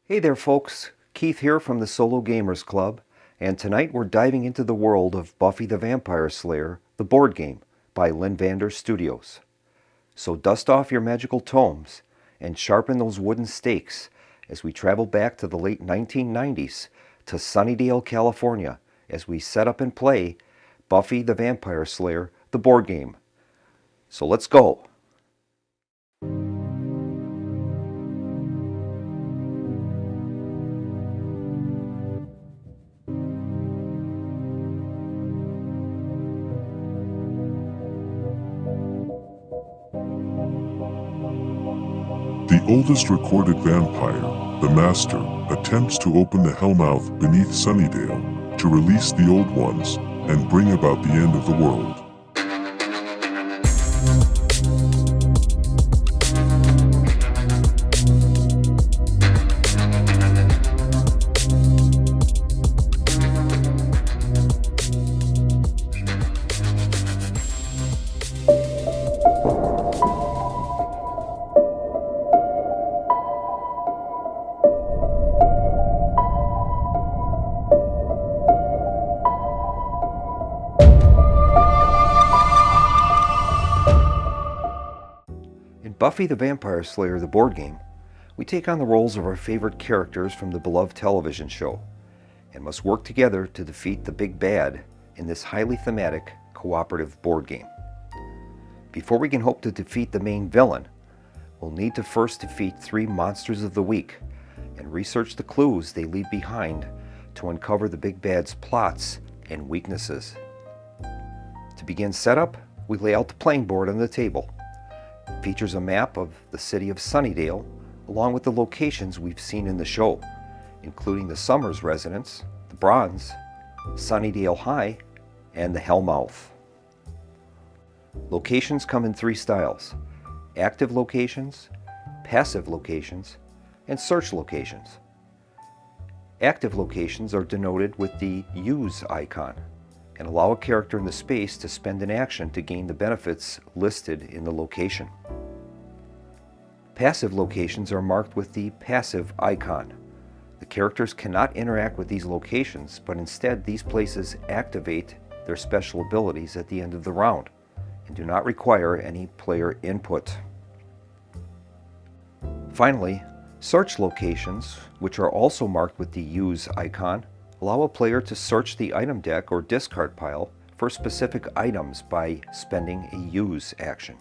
Hey there folks, Keith here from the Solo Gamers Club, and tonight we're diving into the world of Buffy the Vampire Slayer, the board game, by Lynn Vander Studios. So dust off your magical tomes and sharpen those wooden stakes as we travel back to the late 1990s to Sunnydale, California, as we set up and play Buffy the Vampire Slayer, the board game. So let's go! The oldest recorded vampire, the Master, attempts to open the Hellmouth beneath Sunnydale to release the old ones and bring about the end of the world. Buffy the Vampire Slayer, the board game, we take on the roles of our favorite characters from the beloved television show and must work together to defeat the big bad in this highly thematic, cooperative board game. Before we can hope to defeat the main villain, we'll need to first defeat 3 monsters of the week and research the clues they leave behind to uncover the big bad's plots and weaknesses. To begin setup, we lay out the playing board on the table. It features a map of the city of Sunnydale, along with the locations we've seen in the show, including the Summers residence, the Bronze, Sunnydale High, and the Hellmouth. Locations come in 3 styles: active locations, passive locations, and search locations. Active locations are denoted with the use icon and allow a character in the space to spend an action to gain the benefits listed in the location. Passive locations are marked with the passive icon. The characters cannot interact with these locations, but instead these places activate their special abilities at the end of the round and do not require any player input. Finally, search locations, which are also marked with the use icon, allow a player to search the item deck or discard pile for specific items by spending a use action.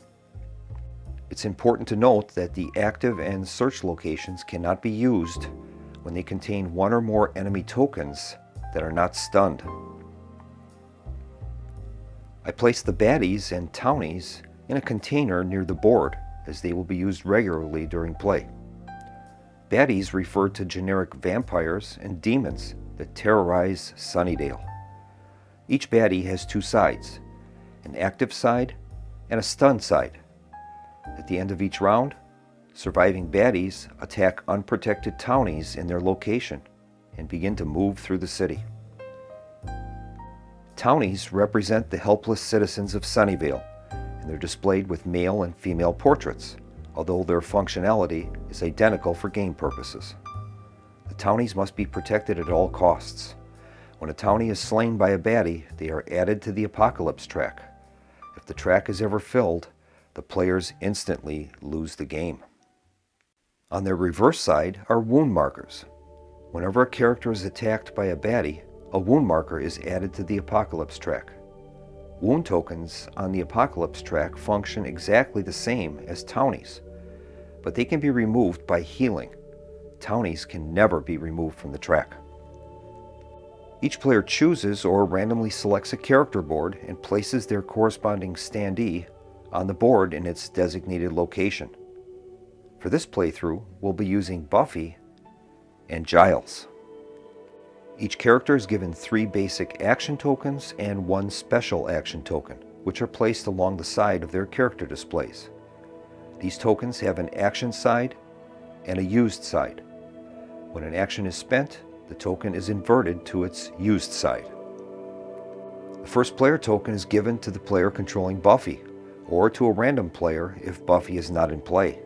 It's important to note that the active and search locations cannot be used when they contain 1 or more enemy tokens that are not stunned. I placed the baddies and townies in a container near the board, as they will be used regularly during play. Baddies refer to generic vampires and demons that terrorize Sunnydale. Each baddie has 2 sides, an active side and a stun side. At the end of each round, surviving baddies attack unprotected townies in their location and begin to move through the city. Townies represent the helpless citizens of Sunnyvale, and they're displayed with male and female portraits, although their functionality is identical for game purposes. The townies must be protected at all costs. When a townie is slain by a baddie, they are added to the apocalypse track. If the track is ever filled, the players instantly lose the game. On their reverse side are wound markers. Whenever a character is attacked by a baddie, a wound marker is added to the apocalypse track. Wound tokens on the apocalypse track function exactly the same as townies, but they can be removed by healing. Townies can never be removed from the track. Each player chooses or randomly selects a character board and places their corresponding standee on the board in its designated location. For this playthrough, we'll be using Buffy and Giles. Each character is given 3 basic action tokens and 1 special action token, which are placed along the side of their character displays. These tokens have an action side and a used side. When an action is spent, the token is inverted to its used side. The first player token is given to the player controlling Buffy, or to a random player if Buffy is not in play.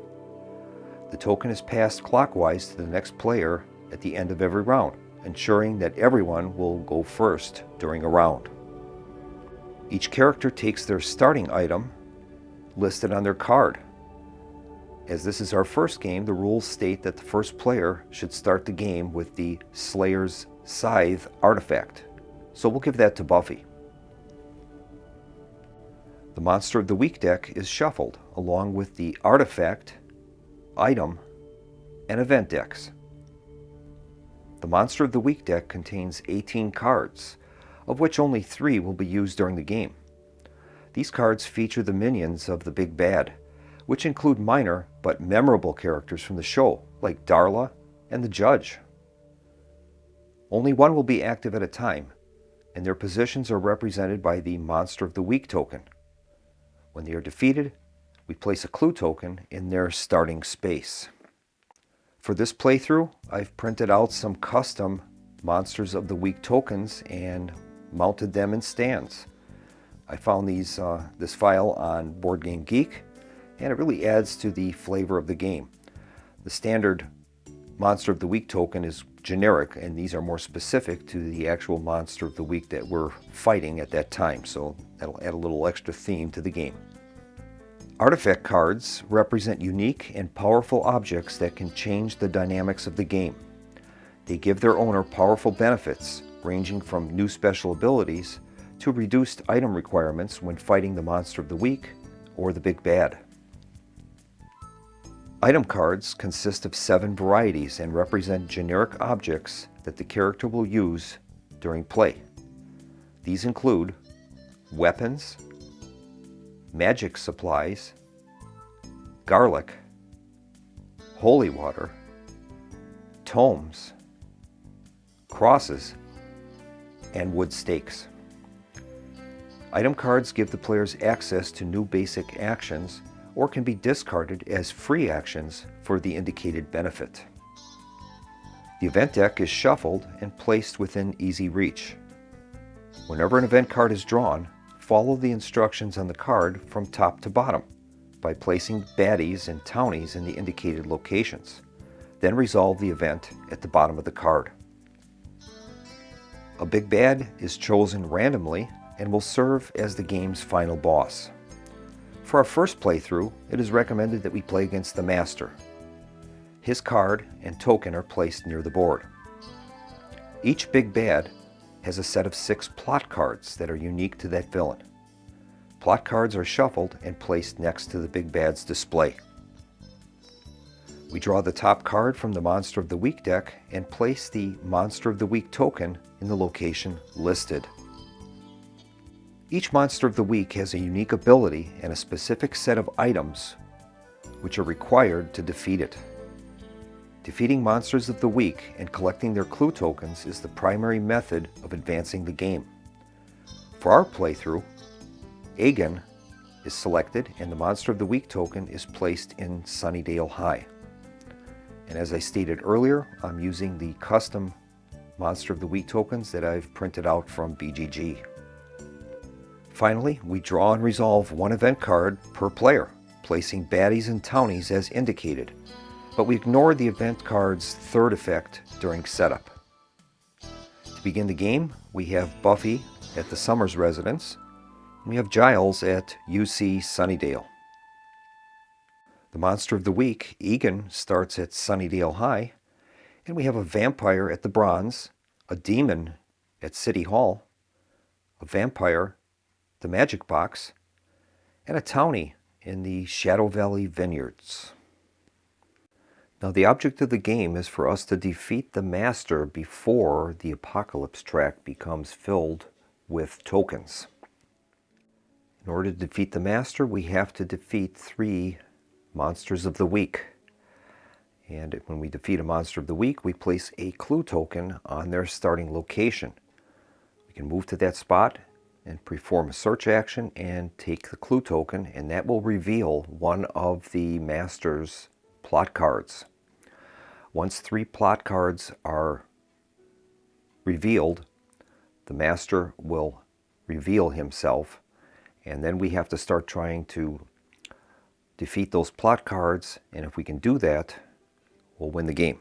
The token is passed clockwise to the next player at the end of every round, ensuring that everyone will go first during a round. Each character takes their starting item listed on their card. As this is our first game, the rules state that the first player should start the game with the Slayer's Scythe artifact. So we'll give that to Buffy. The Monster of the Week deck is shuffled along with the artifact, item, and event decks. The Monster of the Week deck contains 18 cards, of which only 3 will be used during the game. These cards feature the minions of the Big Bad, which include minor but memorable characters from the show, like Darla and the Judge. Only one will be active at a time, and their positions are represented by the Monster of the Week token. When they are defeated, we place a clue token in their starting space. For this playthrough, I've printed out some custom Monsters of the Week tokens and mounted them in stands. I found this file on Board Game Geek, and it really adds to the flavor of the game. The standard Monster of the Week token is generic, and these are more specific to the actual Monster of the Week that we're fighting at that time, so that'll add a little extra theme to the game. Artifact cards represent unique and powerful objects that can change the dynamics of the game. They give their owner powerful benefits, ranging from new special abilities to reduced item requirements when fighting the Monster of the Week or the Big Bad. Item cards consist of 7 varieties and represent generic objects that the character will use during play. These include weapons, magic supplies, garlic, holy water, tomes, crosses, and wood stakes. Item cards give the players access to new basic actions or can be discarded as free actions for the indicated benefit. The event deck is shuffled and placed within easy reach. Whenever an event card is drawn, follow the instructions on the card from top to bottom by placing baddies and townies in the indicated locations. Then resolve the event at the bottom of the card. A Big Bad is chosen randomly and will serve as the game's final boss. For our first playthrough, it is recommended that we play against the Master. His card and token are placed near the board. Each Big Bad has a set of 6 plot cards that are unique to that villain. Plot cards are shuffled and placed next to the Big Bad's display. We draw the top card from the Monster of the Week deck and place the Monster of the Week token in the location listed. Each Monster of the Week has a unique ability and a specific set of items which are required to defeat it. Defeating Monsters of the Week and collecting their clue tokens is the primary method of advancing the game. For our playthrough, Aegon is selected and the Monster of the Week token is placed in Sunnydale High. And as I stated earlier, I'm using the custom Monster of the Week tokens that I've printed out from BGG. Finally, we draw and resolve 1 event card per player, placing baddies and townies as indicated, but we ignore the event card's 3rd effect during setup. To begin the game, we have Buffy at the Summers residence, and we have Giles at UC Sunnydale. The Monster of the Week, Aegon, starts at Sunnydale High, and we have a vampire at the Bronze, a demon at City Hall, a vampire, the Magic Box, and a townie in the Shadow Valley Vineyards. Now the object of the game is for us to defeat the Master before the Apocalypse track becomes filled with tokens. In order to defeat the Master, we have to defeat 3 Monsters of the Week. And when we defeat a Monster of the Week, we place a clue token on their starting location. We can move to that spot and perform a search action and take the clue token, and that will reveal one of the Master's plot cards. Once 3 plot cards are revealed, the Master will reveal himself, and then we have to start trying to defeat those plot cards, and if we can do that, will win the game.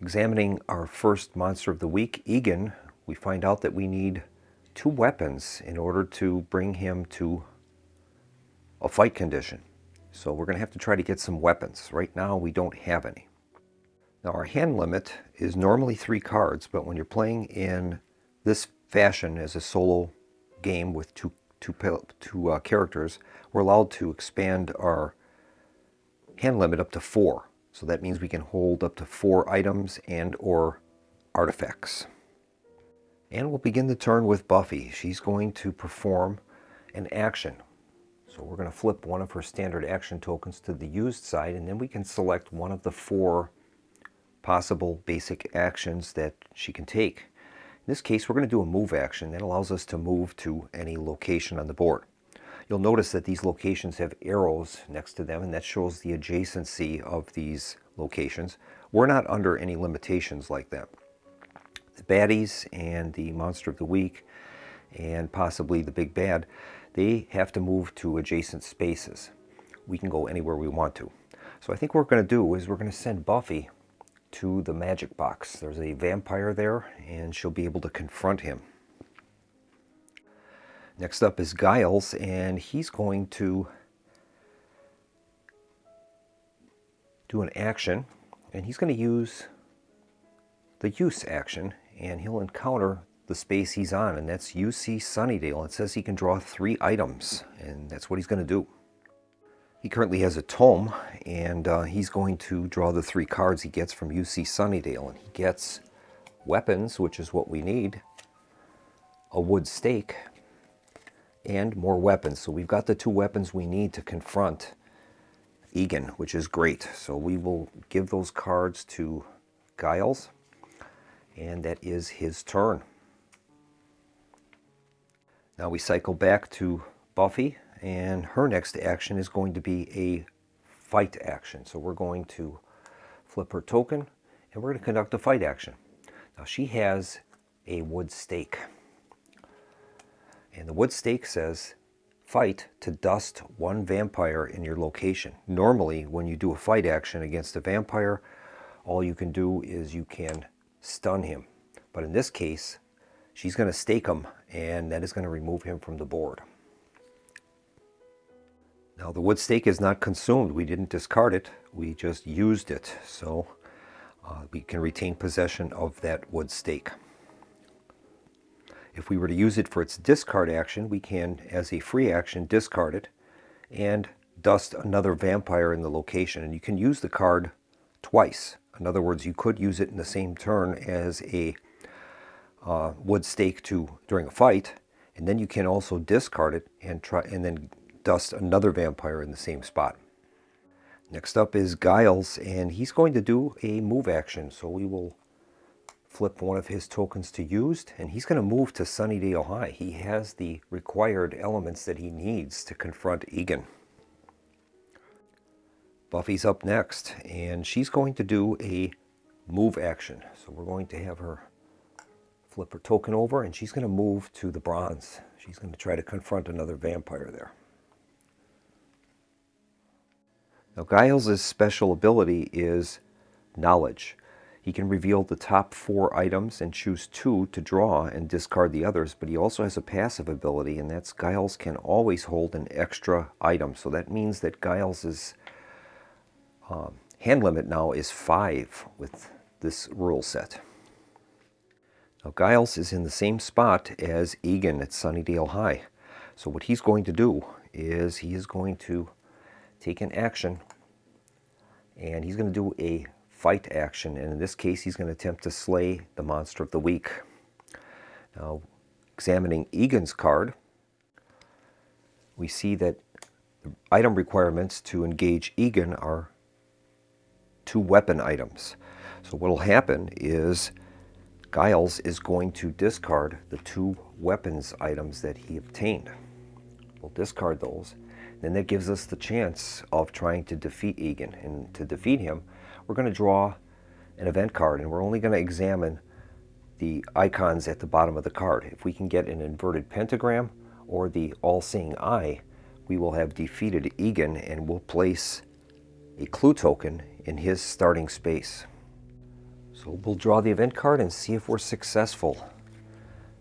Examining our first monster of the week, Egan, we find out that we need 2 weapons in order to bring him to a fight condition. So we're going to have to try to get some weapons. Right now we don't have any. Now our hand limit is normally 3 cards, but when you're playing in this fashion as a solo game with two characters, we're allowed to expand our hand limit up to 4. So that means we can hold up to 4 items and or artifacts. And we'll begin the turn with Buffy. She's going to perform an action. So we're going to flip one of her standard action tokens to the used side, and then we can select one of the 4 possible basic actions that she can take. In this case, we're going to do a move action. That allows us to move to any location on the board. You'll notice that these locations have arrows next to them, and that shows the adjacency of these locations. We're not under any limitations like that. The baddies and the monster of the week and possibly the big bad, they have to move to adjacent spaces. We can go anywhere we want to. So I think what we're going to do is we're going to send Buffy to the magic box. There's a vampire there, and she'll be able to confront him. Next up is Giles, and he's going to do an action, and he's going to use the use action, and he'll encounter the space he's on, and that's UC Sunnydale. It says he can draw 3 items, and that's what he's going to do. He currently has a tome, and he's going to draw the 3 cards he gets from UC Sunnydale, and he gets weapons, which is what we need, a wood stake, and more weapons. So we've got the 2 weapons we need to confront Egan, which is great. So we will give those cards to Giles, and that is his turn. Now we cycle back to Buffy, and her next action is going to be a fight action. So we're going to flip her token, and we're going to conduct a fight action. Now she has a wood stake. And the wood stake says, fight to dust 1 vampire in your location. Normally, when you do a fight action against a vampire, all you can do is you can stun him. But in this case, she's going to stake him, and that is going to remove him from the board. Now the wood stake is not consumed. We didn't discard it. We just used it. So we can retain possession of that wood stake. If we were to use it for its discard action, we can, as a free action, discard it and dust another vampire in the location. And you can use the card twice. In other words, you could use it in the same turn as a wood stake during a fight, and then you can also discard it and then dust another vampire in the same spot. Next up is Giles, and he's going to do a move action. So we will flip one of his tokens to used, and he's going to move to Sunnydale High. He has the required elements that he needs to confront Egan. Buffy's up next, and she's going to do a move action. So we're going to have her flip her token over, and she's going to move to the bronze. She's going to try to confront another vampire there. Now Giles' special ability is knowledge. He can reveal the top 4 items and choose 2 to draw and discard the others, but he also has a passive ability, and that's Giles can always hold an extra item. So that means that Giles' hand limit now is 5 with this rule set. Now Giles is in the same spot as Egan at Sunnydale High. So what he's going to do is he is going to take an action, and he's going to do a fight action, and in this case he's going to attempt to slay the monster of the week. Now, examining Egan's card, we see that the item requirements to engage Egan are 2 weapon items. So what will happen is Giles is going to discard the 2 weapons items that he obtained. We'll discard those. Then that gives us the chance of trying to defeat Egan. And to defeat him, we're going to draw an event card, and we're only going to examine the icons at the bottom of the card. If we can get an inverted pentagram or the all-seeing eye, we will have defeated Egan, and we'll place a clue token in his starting space. So we'll draw the event card and see if we're successful.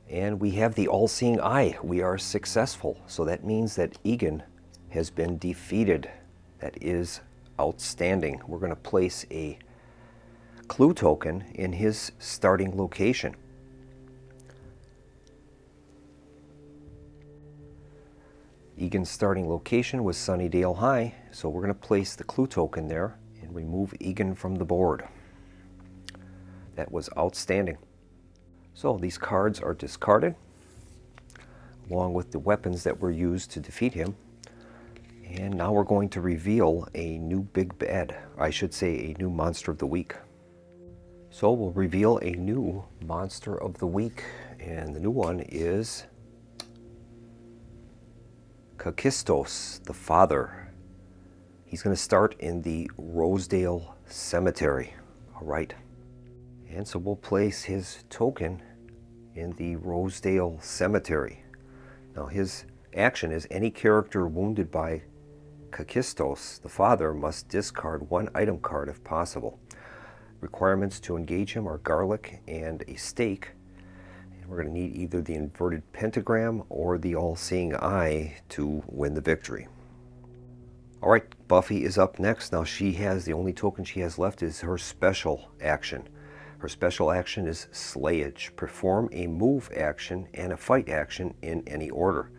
And we have the all-seeing eye. We are successful. So that means that Egan has been defeated. That is outstanding. We're going to place a clue token in his starting location. Egan's starting location was Sunnydale High, so we're going to place the clue token there and remove Egan from the board. That was outstanding. So these cards are discarded, along with the weapons that were used to defeat him. And now we're going to reveal a new big bad, I should say a new monster of the week. So we'll reveal a new monster of the week, and the new one is Kakistos, the father. He's going to start in the Rosedale Cemetery. All right. And so we'll place his token in the Rosedale Cemetery. Now his action is any character wounded by Kakistos, the father, must discard one item card if possible. Requirements to engage him are garlic and a stake. And we're going to need either the inverted pentagram or the all-seeing eye to win the victory. All right, Buffy is up next. Now she has, the only token she has left is her special action. Her special action is Slayage. Perform a move action and a fight action in any order.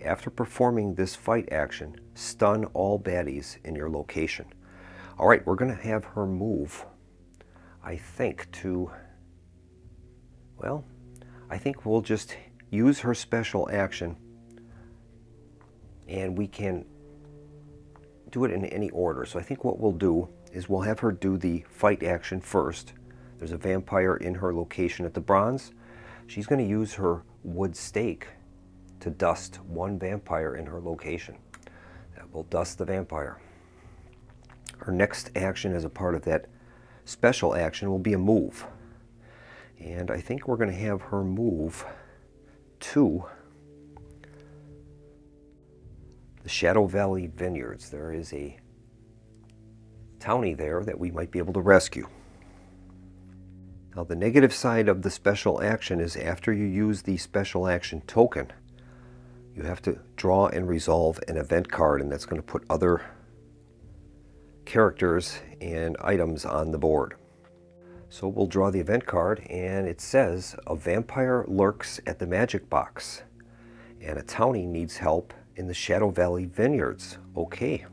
After performing this fight action, stun all baddies in your location. All right, we're going to have her move, I think, to, well, I think we'll just use her special action and we can do it in any order. So I think what we'll do is we'll have her do the fight action first. There's a vampire in her location at the bronze. She's going to use her wood stake to dust one vampire in her location. That will dust the vampire. Her next action as a part of that special action will be a move. And I think we're going to have her move to the Shadow Valley Vineyards. There is a townie there that we might be able to rescue. Now the negative side of the special action is after you use the special action token, you have to draw and resolve an event card, and that's going to put other characters and items on the board. So we'll draw the event card, and it says a vampire lurks at the magic box and a townie needs help in the Shadow Valley Vineyards. Okay.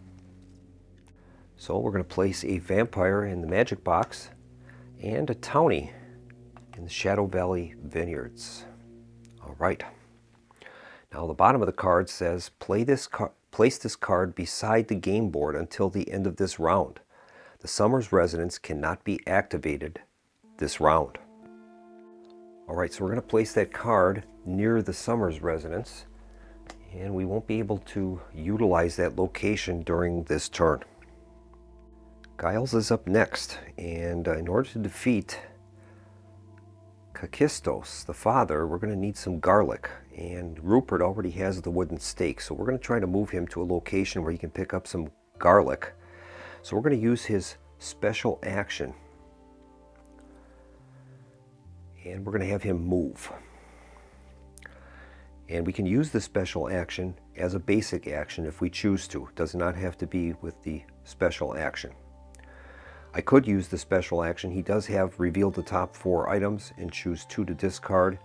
So we're going to place a vampire in the magic box and a townie in the Shadow Valley Vineyards. All right. Now the bottom of the card says, place this card beside the game board until the end of this round. The Summers residence cannot be activated this round. All right, so we're going to place that card near the Summers residence, and we won't be able to utilize that location during this turn. Giles is up next, and in order to defeat Kakistos, the father, we're going to need some garlic, and Rupert already has the wooden stake, so we're going to try to move him to a location where he can pick up some garlic. So we're going to use his special action, and we're going to have him move. And we can use the special action as a basic action if we choose to. It does not have to be with the special action. I could use the special action. He does have reveal the top 4 items and choose 2 to discard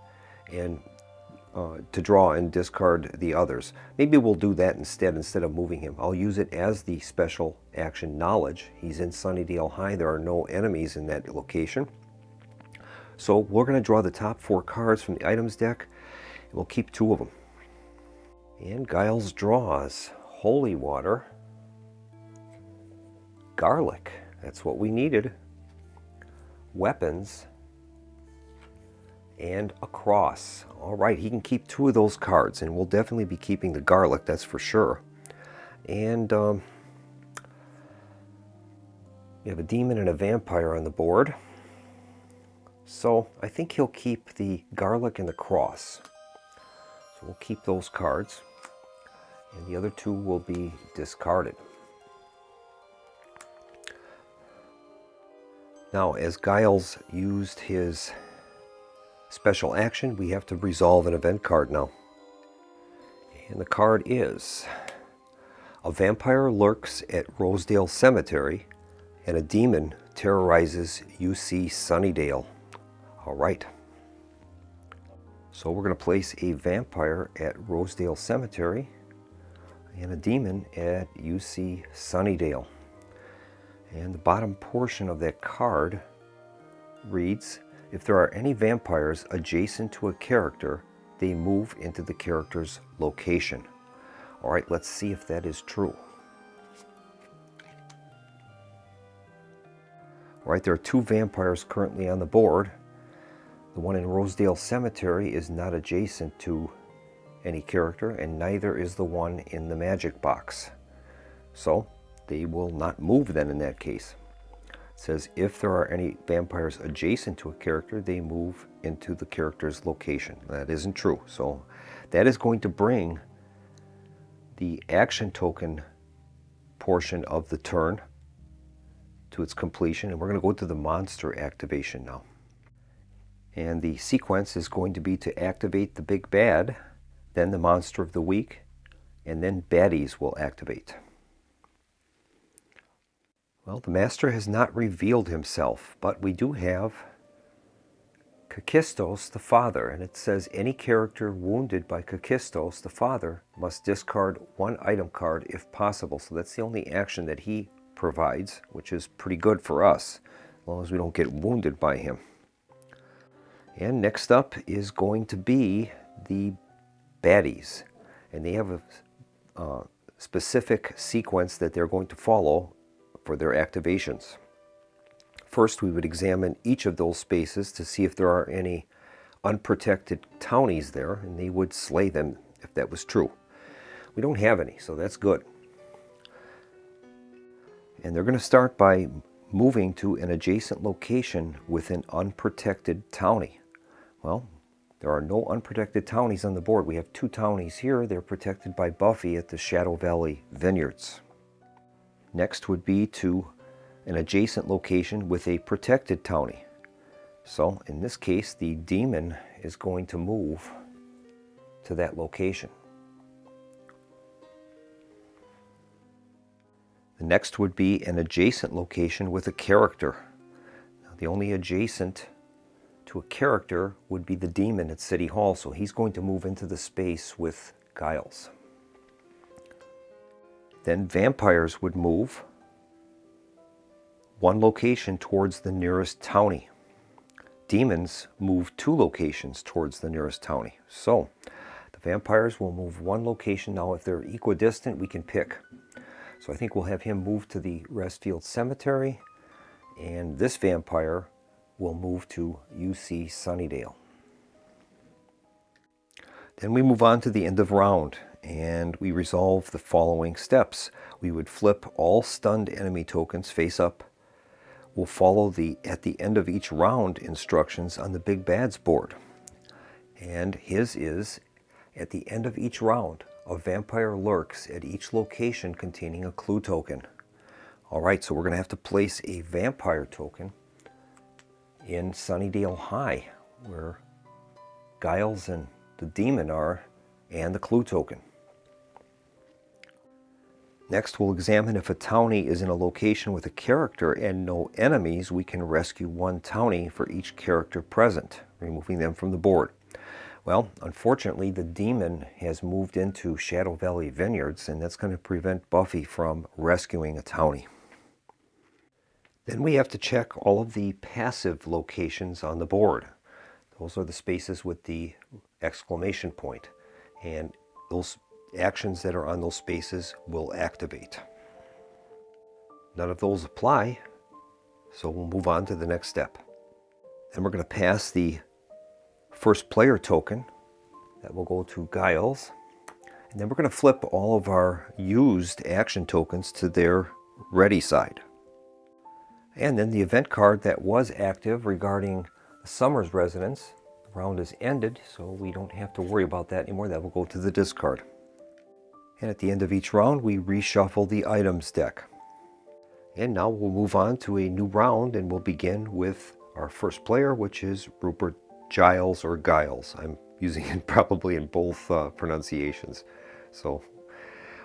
and to draw and discard the others. Maybe we'll do that instead of moving him. I'll use it as the special action knowledge. He's in Sunnydale High. There are no enemies in that location. So we're going to draw the top 4 cards from the items deck, and we'll keep 2 of them. And Giles draws holy water, garlic. That's what we needed. Weapons, and a cross. All right, he can keep 2 of those cards, and we'll definitely be keeping the garlic, that's for sure. And we have a demon and a vampire on the board. So I think he'll keep the garlic and the cross. So we'll keep those cards, and the other 2 will be discarded. Now, as Giles used his special action, we have to resolve an event card now. And the card is: a vampire lurks at Rosedale Cemetery, and a demon terrorizes UC Sunnydale. All right. So we're going to place a vampire at Rosedale Cemetery and a demon at UC Sunnydale. And the bottom portion of that card reads: if there are any vampires adjacent to a character, they move into the character's location. All right, let's see if that is true. All right, there are two vampires currently on the board. The one in Rosedale Cemetery is not adjacent to any character, and neither is the one in the magic box. So they will not move then in that case. It says if there are any vampires adjacent to a character, they move into the character's location. That isn't true. So that is going to bring the action token portion of the turn to its completion, and we're going to go to the monster activation now. And the sequence is going to be to activate the big bad, then the monster of the week, and then baddies will activate. Well, the master has not revealed himself, but we do have Kakistos the father, and it says any character wounded by Kakistos the father must discard one item card if possible. So that's the only action that he provides, which is pretty good for us, as long as we don't get wounded by him. And next up is going to be the baddies, and they have a specific sequence that they're going to follow for their activations. First, we would examine each of those spaces to see if there are any unprotected townies there, and they would slay them if that was true. We don't have any, so that's good. And they're going to start by moving to an adjacent location with an unprotected townie. Well, there are no unprotected townies on the board. We have two townies here. They're protected by Buffy at the Shadow Valley Vineyards. Next would be to an adjacent location with a protected townie. So in this case, the demon is going to move to that location. The next would be an adjacent location with a character. Now, the only adjacent to a character would be the demon at City Hall, so he's going to move into the space with Giles. Then vampires would move one location towards the nearest townie. Demons move two locations towards the nearest townie. So the vampires will move one location. Now if they're equidistant, we can pick. So I think we'll have him move to the Restfield Cemetery, and this vampire will move to UC Sunnydale. Then we move on to the end of round, and we resolve the following steps. We would flip all stunned enemy tokens face up. We'll follow the at the end of each round instructions on the Big Bad's board. And his is, at the end of each round, a vampire lurks at each location containing a clue token. All right, so we're going to have to place a vampire token in Sunnydale High, where Giles and the demon are, and the clue token. Next, we'll examine if a townie is in a location with a character and no enemies. We can rescue one townie for each character present, removing them from the board. Well, unfortunately, the demon has moved into Shadow Valley Vineyards, and that's going to prevent Buffy from rescuing a townie. Then we have to check all of the passive locations on the board. Those are the spaces with the exclamation point, and those actions that are on those spaces will activate. None of those apply, so we'll move on to the next step. Then we're going to pass the first player token. That will go to Giles. And then we're going to flip all of our used action tokens to their ready side. And then the event card that was active regarding the Summers residence, the round is ended, so we don't have to worry about that anymore. That will go to the discard. And at the end of each round, we reshuffle the items deck. And now we'll move on to a new round, and we'll begin with our first player, which is Rupert Giles or Giles. I'm using it probably in both pronunciations. So,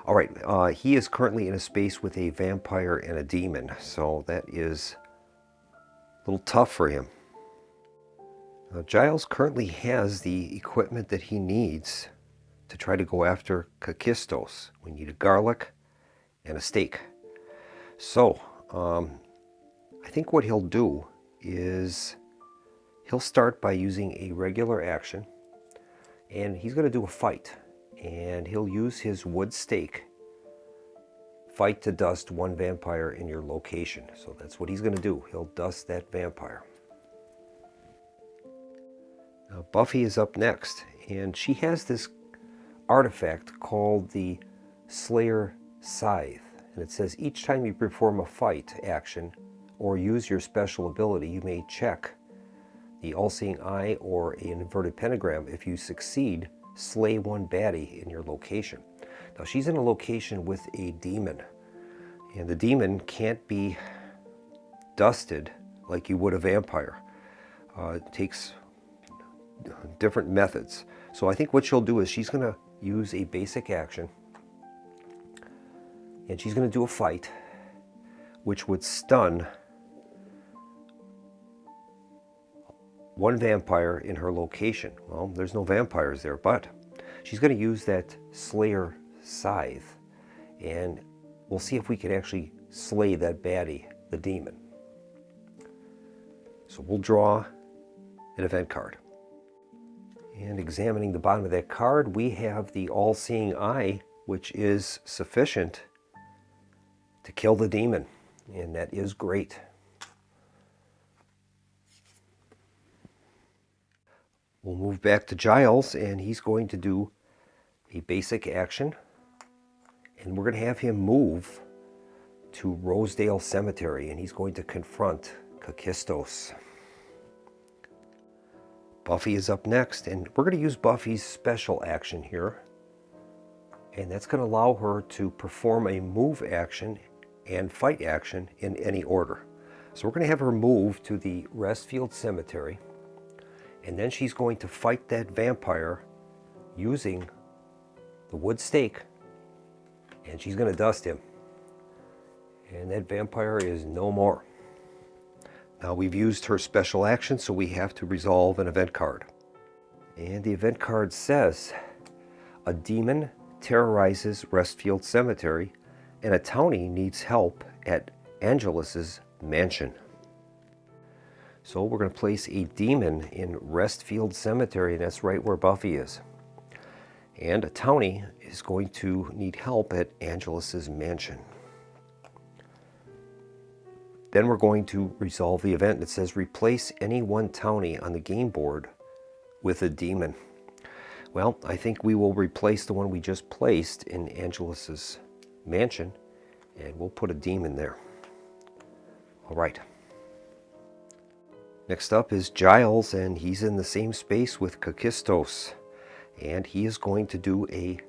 all right, he is currently in a space with a vampire and a demon, so that is a little tough for him. Giles currently has the equipment that he needs to try to go after Kakistos. We need a garlic and a steak. So, I think what he'll do is he'll start by using a regular action, and he's going to do a fight. And he'll use his wood stake, fight to dust one vampire in your location. So that's what he's going to do. He'll dust that vampire. Now, Buffy is up next, and she has this artifact called the Slayer Scythe. And it says each time you perform a fight action or use your special ability, you may check the all-seeing eye or an inverted pentagram. If you succeed, slay one baddie in your location. Now she's in a location with a demon, and the demon can't be dusted like you would a vampire. It takes different methods. So I think what she'll do is she's going to use a basic action, and she's going to do a fight which would stun one vampire in her location. Well, there's no vampires there, but she's going to use that Slayer Scythe, and we'll see if we can actually slay that baddie, the demon. So we'll draw an event card. And examining the bottom of that card, we have the all-seeing eye, which is sufficient to kill the demon, and that is great. We'll move back to Giles, and he's going to do a basic action, and we're going to have him move to Rosedale Cemetery, and he's going to confront Kakistos. Buffy is up next, and we're going to use Buffy's special action here, and that's going to allow her to perform a move action and fight action in any order. So we're going to have her move to the Restfield Cemetery, and then she's going to fight that vampire using the wood stake, and she's going to dust him. And that vampire is no more. Now we've used her special action, so we have to resolve an event card. And the event card says, a demon terrorizes Restfield Cemetery, and a townie needs help at Angelus's mansion. So we're going to place a demon in Restfield Cemetery, and that's right where Buffy is. And a townie is going to need help at Angelus's mansion. Then we're going to resolve the event. It says replace any one townie on the game board with a demon. Well, I think we will replace the one we just placed in Angelus's mansion, and we'll put a demon there. All right. Next up is Giles, and he's in the same space with Kakistos, and he is going to do a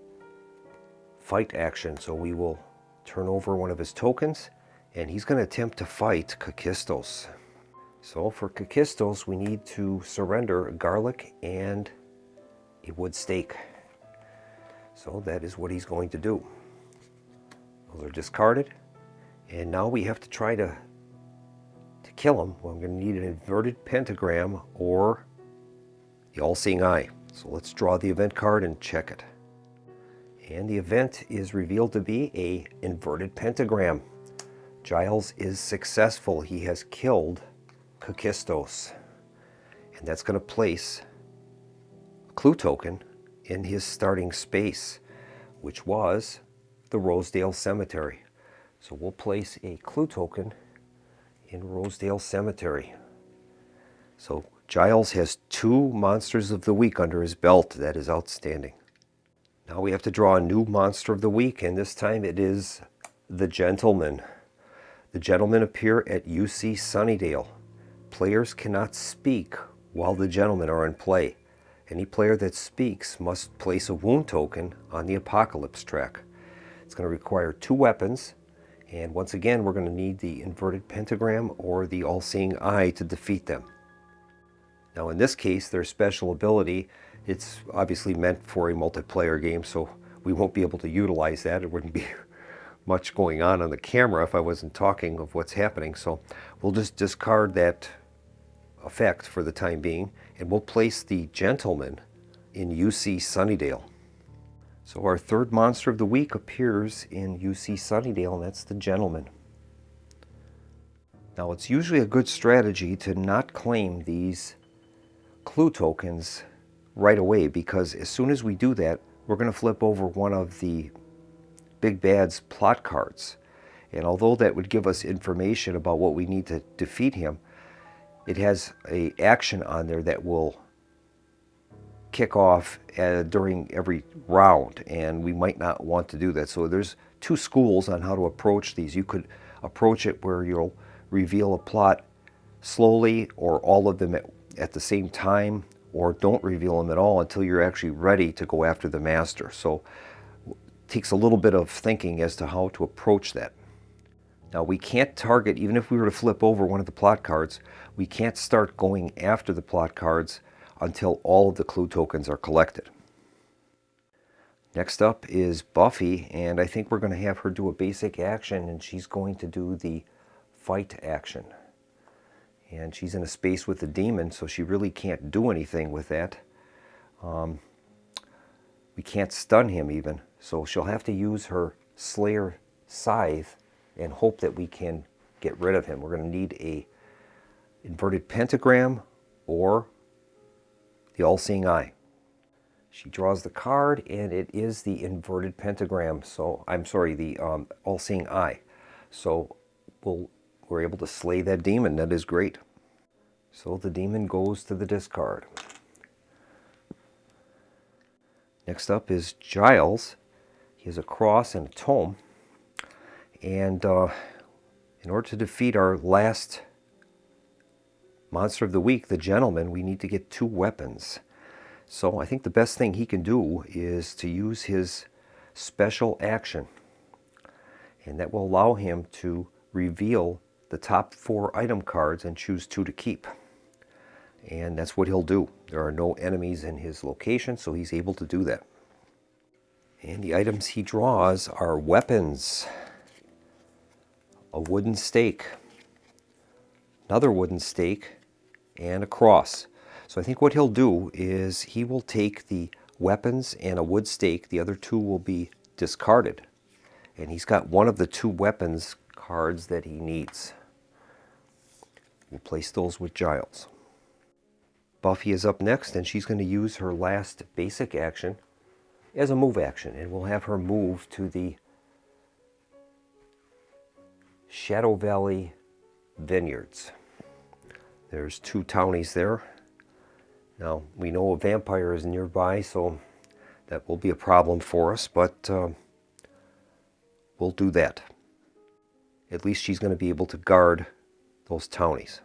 fight action. So we will turn over one of his tokens, and he's going to attempt to fight Kakistos. So for Kakistos, we need to surrender garlic and a wood stake. So that is what he's going to do. Those are discarded, and now we have to try to kill him. Well, I'm going to need an inverted pentagram or the all-seeing eye. So let's draw the event card and check it. And the event is revealed to be a inverted pentagram. Giles is successful. He has killed Kakistos, and that's going to place a clue token in his starting space, which was the Rosedale Cemetery. So we'll place a clue token in Rosedale Cemetery. So Giles has 2 monsters of the week under his belt. That is outstanding. Now we have to draw a new monster of the week, and this time it is the Gentleman. The Gentlemen appear at UC Sunnydale. Players cannot speak while the Gentlemen are in play. Any player that speaks must place a wound token on the Apocalypse track. It's going to require 2 weapons, And once again, we're going to need the inverted pentagram or the all-seeing eye to defeat them. Now in this case, their special ability, it's obviously meant for a multiplayer game, so we won't be able to utilize that. It wouldn't be much going on the camera if I wasn't talking of what's happening. So we'll just discard that effect for the time being, and we'll place the gentleman in UC Sunnydale. So our third monster of the week appears in UC Sunnydale, and that's the gentleman. Now it's usually a good strategy to not claim these clue tokens right away, because as soon as we do that, we're going to flip over one of the Big Bad's plot cards. And although that would give us information about what we need to defeat him, it has an action on there that will kick off during every round, and we might not want to do that. So there's two schools on how to approach these. You could approach it where you'll reveal a plot slowly, or all of them at the same time, or don't reveal them at all until you're actually ready to go after the master. So it takes a little bit of thinking as to how to approach that. Now we can't target, even if we were to flip over one of the plot cards, we can't start going after the plot cards until all of the clue tokens are collected. Next up is Buffy, and I think we're going to have her do a basic action, and she's going to do the fight action. And she's in a space with the demon, so she really can't do anything with that. We can't stun him even, so she'll have to use her Slayer scythe and hope that we can get rid of him. We're going to need a inverted pentagram or the all-seeing eye. She draws the card, and it is the inverted pentagram. So I'm sorry, the all-seeing eye. So we're able to slay that demon. That is great. So the demon goes to the discard. Next up is Giles. He has a cross and a tome. And in order to defeat our last monster of the week, the gentleman, we need to get 2 weapons. So I think the best thing he can do is to use his special action. And that will allow him to reveal the top 4 item cards and choose 2 to keep. And that's what he'll do. There are no enemies in his location, so he's able to do that. And the items he draws are weapons, a wooden stake, another wooden stake, and a cross. So I think what he'll do is he will take the weapons and a wood stake. The other 2 will be discarded. And he's got one of the 2 weapons cards that he needs. We'll place those with Giles. Buffy is up next, and she's going to use her last basic action as a move action. And we'll have her move to the Shadow Valley Vineyards. There's 2 townies there. Now, we know a vampire is nearby, so that will be a problem for us, but we'll do that. At least she's going to be able to guard those townies.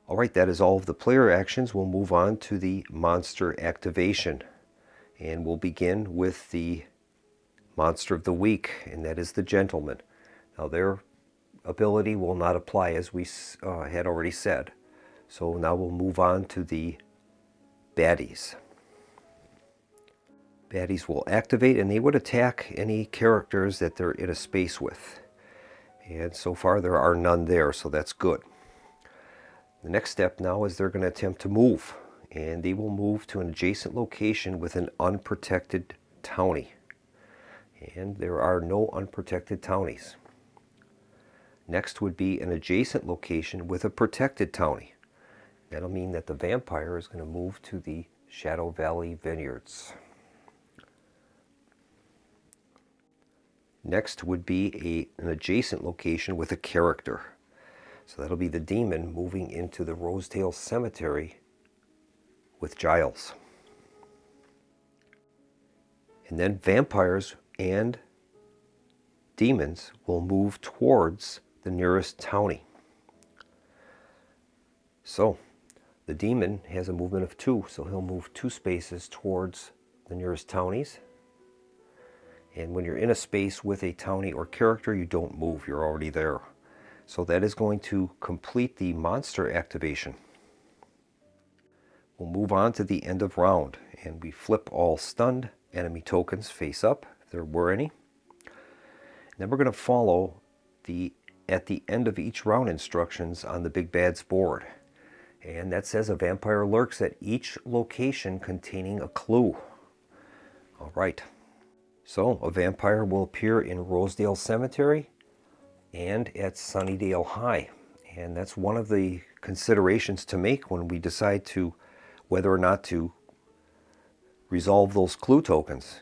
Alright, that is all of the player actions. We'll move on to the monster activation. And we'll begin with the monster of the week, and that is the gentleman. Now, their ability will not apply, as we had already said. So now we'll move on to the baddies. Baddies will activate, and they would attack any characters that they're in a space with. And so far there are none there, so that's good. The next step now is they're going to attempt to move. And they will move to an adjacent location with an unprotected townie. And there are no unprotected townies. Next would be an adjacent location with a protected townie. That'll mean that the vampire is going to move to the Shadow Valley Vineyards. Next would be an adjacent location with a character. So that'll be the demon moving into the Rosedale Cemetery with Giles. And then vampires and demons will move towards the nearest townie. So the demon has a movement of 2, so he'll move 2 spaces towards the nearest townies. And when you're in a space with a townie or character, you don't move, you're already there. So that is going to complete the monster activation. We'll move on to the end of round, and we flip all stunned enemy tokens face up, if there were any. And then we're going to follow at the end of each round instructions on the Big Bad's board. And that says a vampire lurks at each location containing a clue. All right. So a vampire will appear in Rosedale Cemetery and at Sunnydale High. And that's one of the considerations to make when we decide to whether or not to resolve those clue tokens.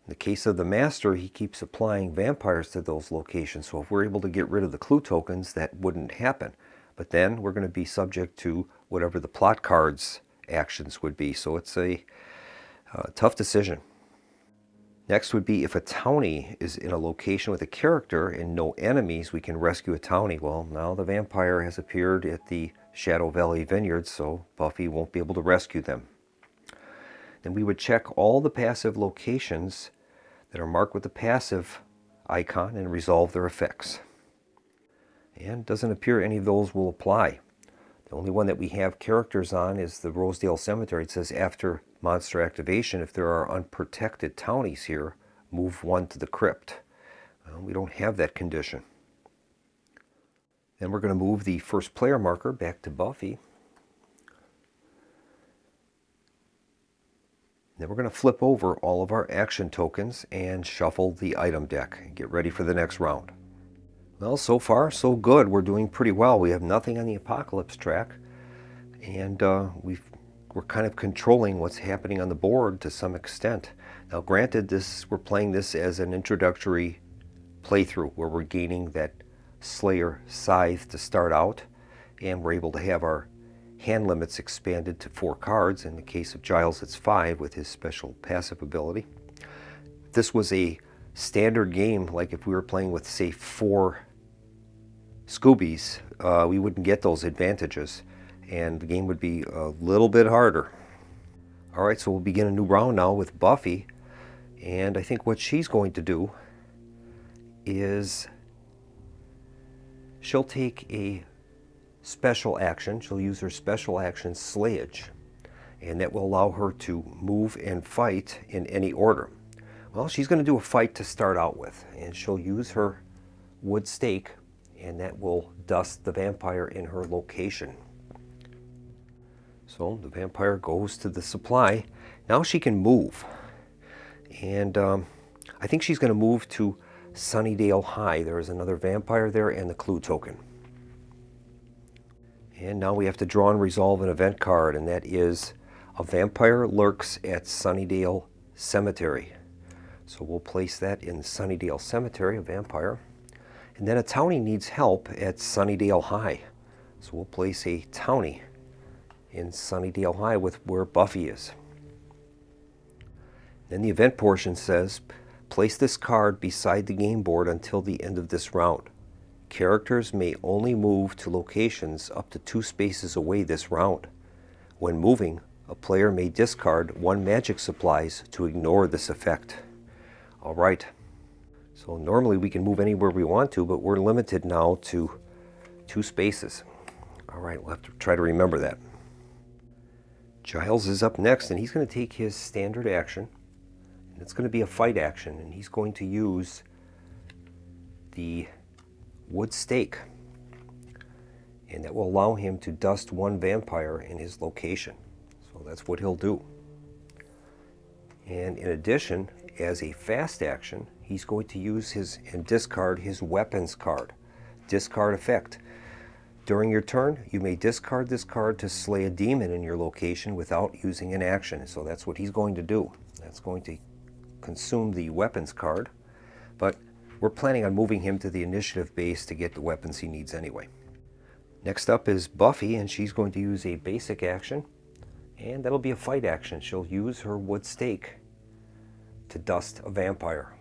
In the case of the Master, he keeps applying vampires to those locations. So if we're able to get rid of the clue tokens, that wouldn't happen. But then we're going to be subject to whatever the plot card's actions would be. So it's a tough decision. Next would be if a townie is in a location with a character and no enemies, we can rescue a townie. Well, now the vampire has appeared at the Shadow Valley Vineyards, so Buffy won't be able to rescue them. Then we would check all the passive locations that are marked with the passive icon and resolve their effects. And doesn't appear any of those will apply. The only one that we have characters on is the Rosedale Cemetery. It says after monster activation, if there are unprotected townies here, move one to the crypt. Well, we don't have that condition. Then we're going to move the first player marker back to Buffy. Then we're going to flip over all of our action tokens and shuffle the item deck and get ready for the next round. Well, so far, so good. We're doing pretty well. We have nothing on the Apocalypse track, and we're kind of controlling what's happening on the board to some extent. Now, granted, we're playing this as an introductory playthrough where we're gaining that Slayer scythe to start out, and we're able to have our hand limits expanded to 4 cards. In the case of Giles, it's 5 with his special passive ability. If this was a standard game, like if we were playing with, say, 4 Scoobies, we wouldn't get those advantages, and the game would be a little bit harder. All right, so we'll begin a new round now with Buffy, and I think what she's going to do is she'll take a special action. She'll use her special action Slayage, and that will allow her to move and fight in any order. Well, she's going to do a fight to start out with, and she'll use her wood stake, and that will dust the vampire in her location. So the vampire goes to the supply. Now she can move, and I think she's going to move to Sunnydale High. There is another vampire there and the clue token. And now we have to draw and resolve an event card, and that is a vampire lurks at Sunnydale Cemetery. So we'll place that in Sunnydale Cemetery, a vampire. And then a townie needs help at Sunnydale High. So we'll place a townie in Sunnydale High with where Buffy is. Then the event portion says, place this card beside the game board until the end of this round. Characters may only move to locations up to 2 spaces away this round. When moving, a player may discard 1 magic supplies to ignore this effect. All right. So normally we can move anywhere we want to, but we're limited now to 2 spaces. All right, we'll have to try to remember that. Giles is up next, and he's going to take his standard action, and it's going to be a fight action, and he's going to use the wood stake, and that will allow him to dust 1 vampire in his location. So that's what he'll do. And in addition, as a fast action, he's going to use and discard his weapons card. Discard effect. During your turn, you may discard this card to slay a demon in your location without using an action. So that's what he's going to do. That's going to consume the weapons card, but we're planning on moving him to the initiative base to get the weapons he needs anyway. Next up is Buffy, and she's going to use a basic action, and that'll be a fight action. She'll use her wood stake to dust a vampire.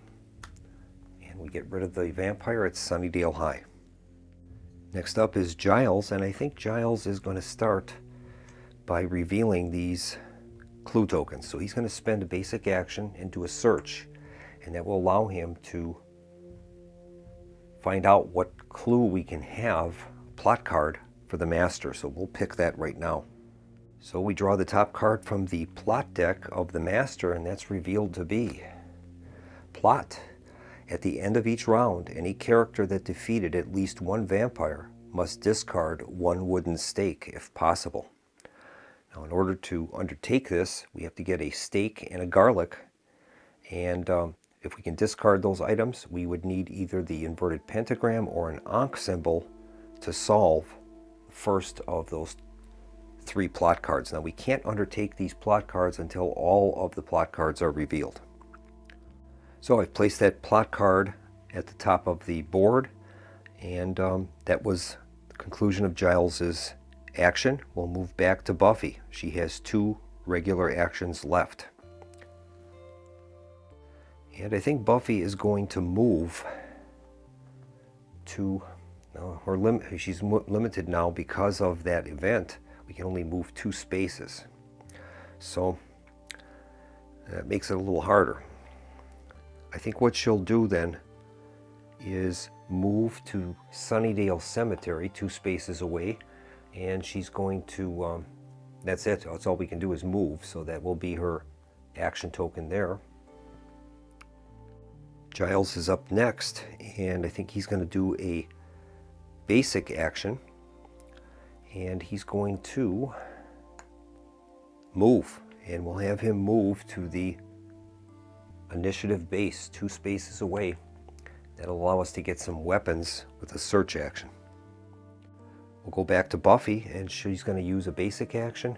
And we get rid of the vampire at Sunnydale High. Next up is Giles, and I think Giles is going to start by revealing these clue tokens. So he's going to spend a basic action and do a search. and that will allow him to find out what clue we can have, plot card, for the master. So we'll pick that right now. So we draw the top card from the plot deck of the master, and that's revealed to be plot. At the end of each round, any character that defeated at least one vampire must discard one wooden stake if possible. Now, in order to undertake this, we have to get a stake and a garlic, and if we can discard those items, we would need either the inverted pentagram or an Ankh symbol to solve the first of those 3 plot cards. Now, we can't undertake these plot cards until all of the plot cards are revealed. So I've placed that plot card at the top of the board, and that was the conclusion of Giles's action. We'll move back to Buffy. She has 2 regular actions left. And I think Buffy is going to move to, she's limited now because of that event. We can only move 2 spaces. So that makes it a little harder. I think what she'll do then is move to Sunnydale Cemetery, 2 spaces away, and she's going to, that's it, that's all we can do is move, so that will be her action token there. Giles is up next, and I think he's going to do a basic action, and he's going to move, and we'll have him move to the initiative base, 2 spaces away. That'll allow us to get some weapons with a search action. We'll go back to Buffy, and she's going to use a basic action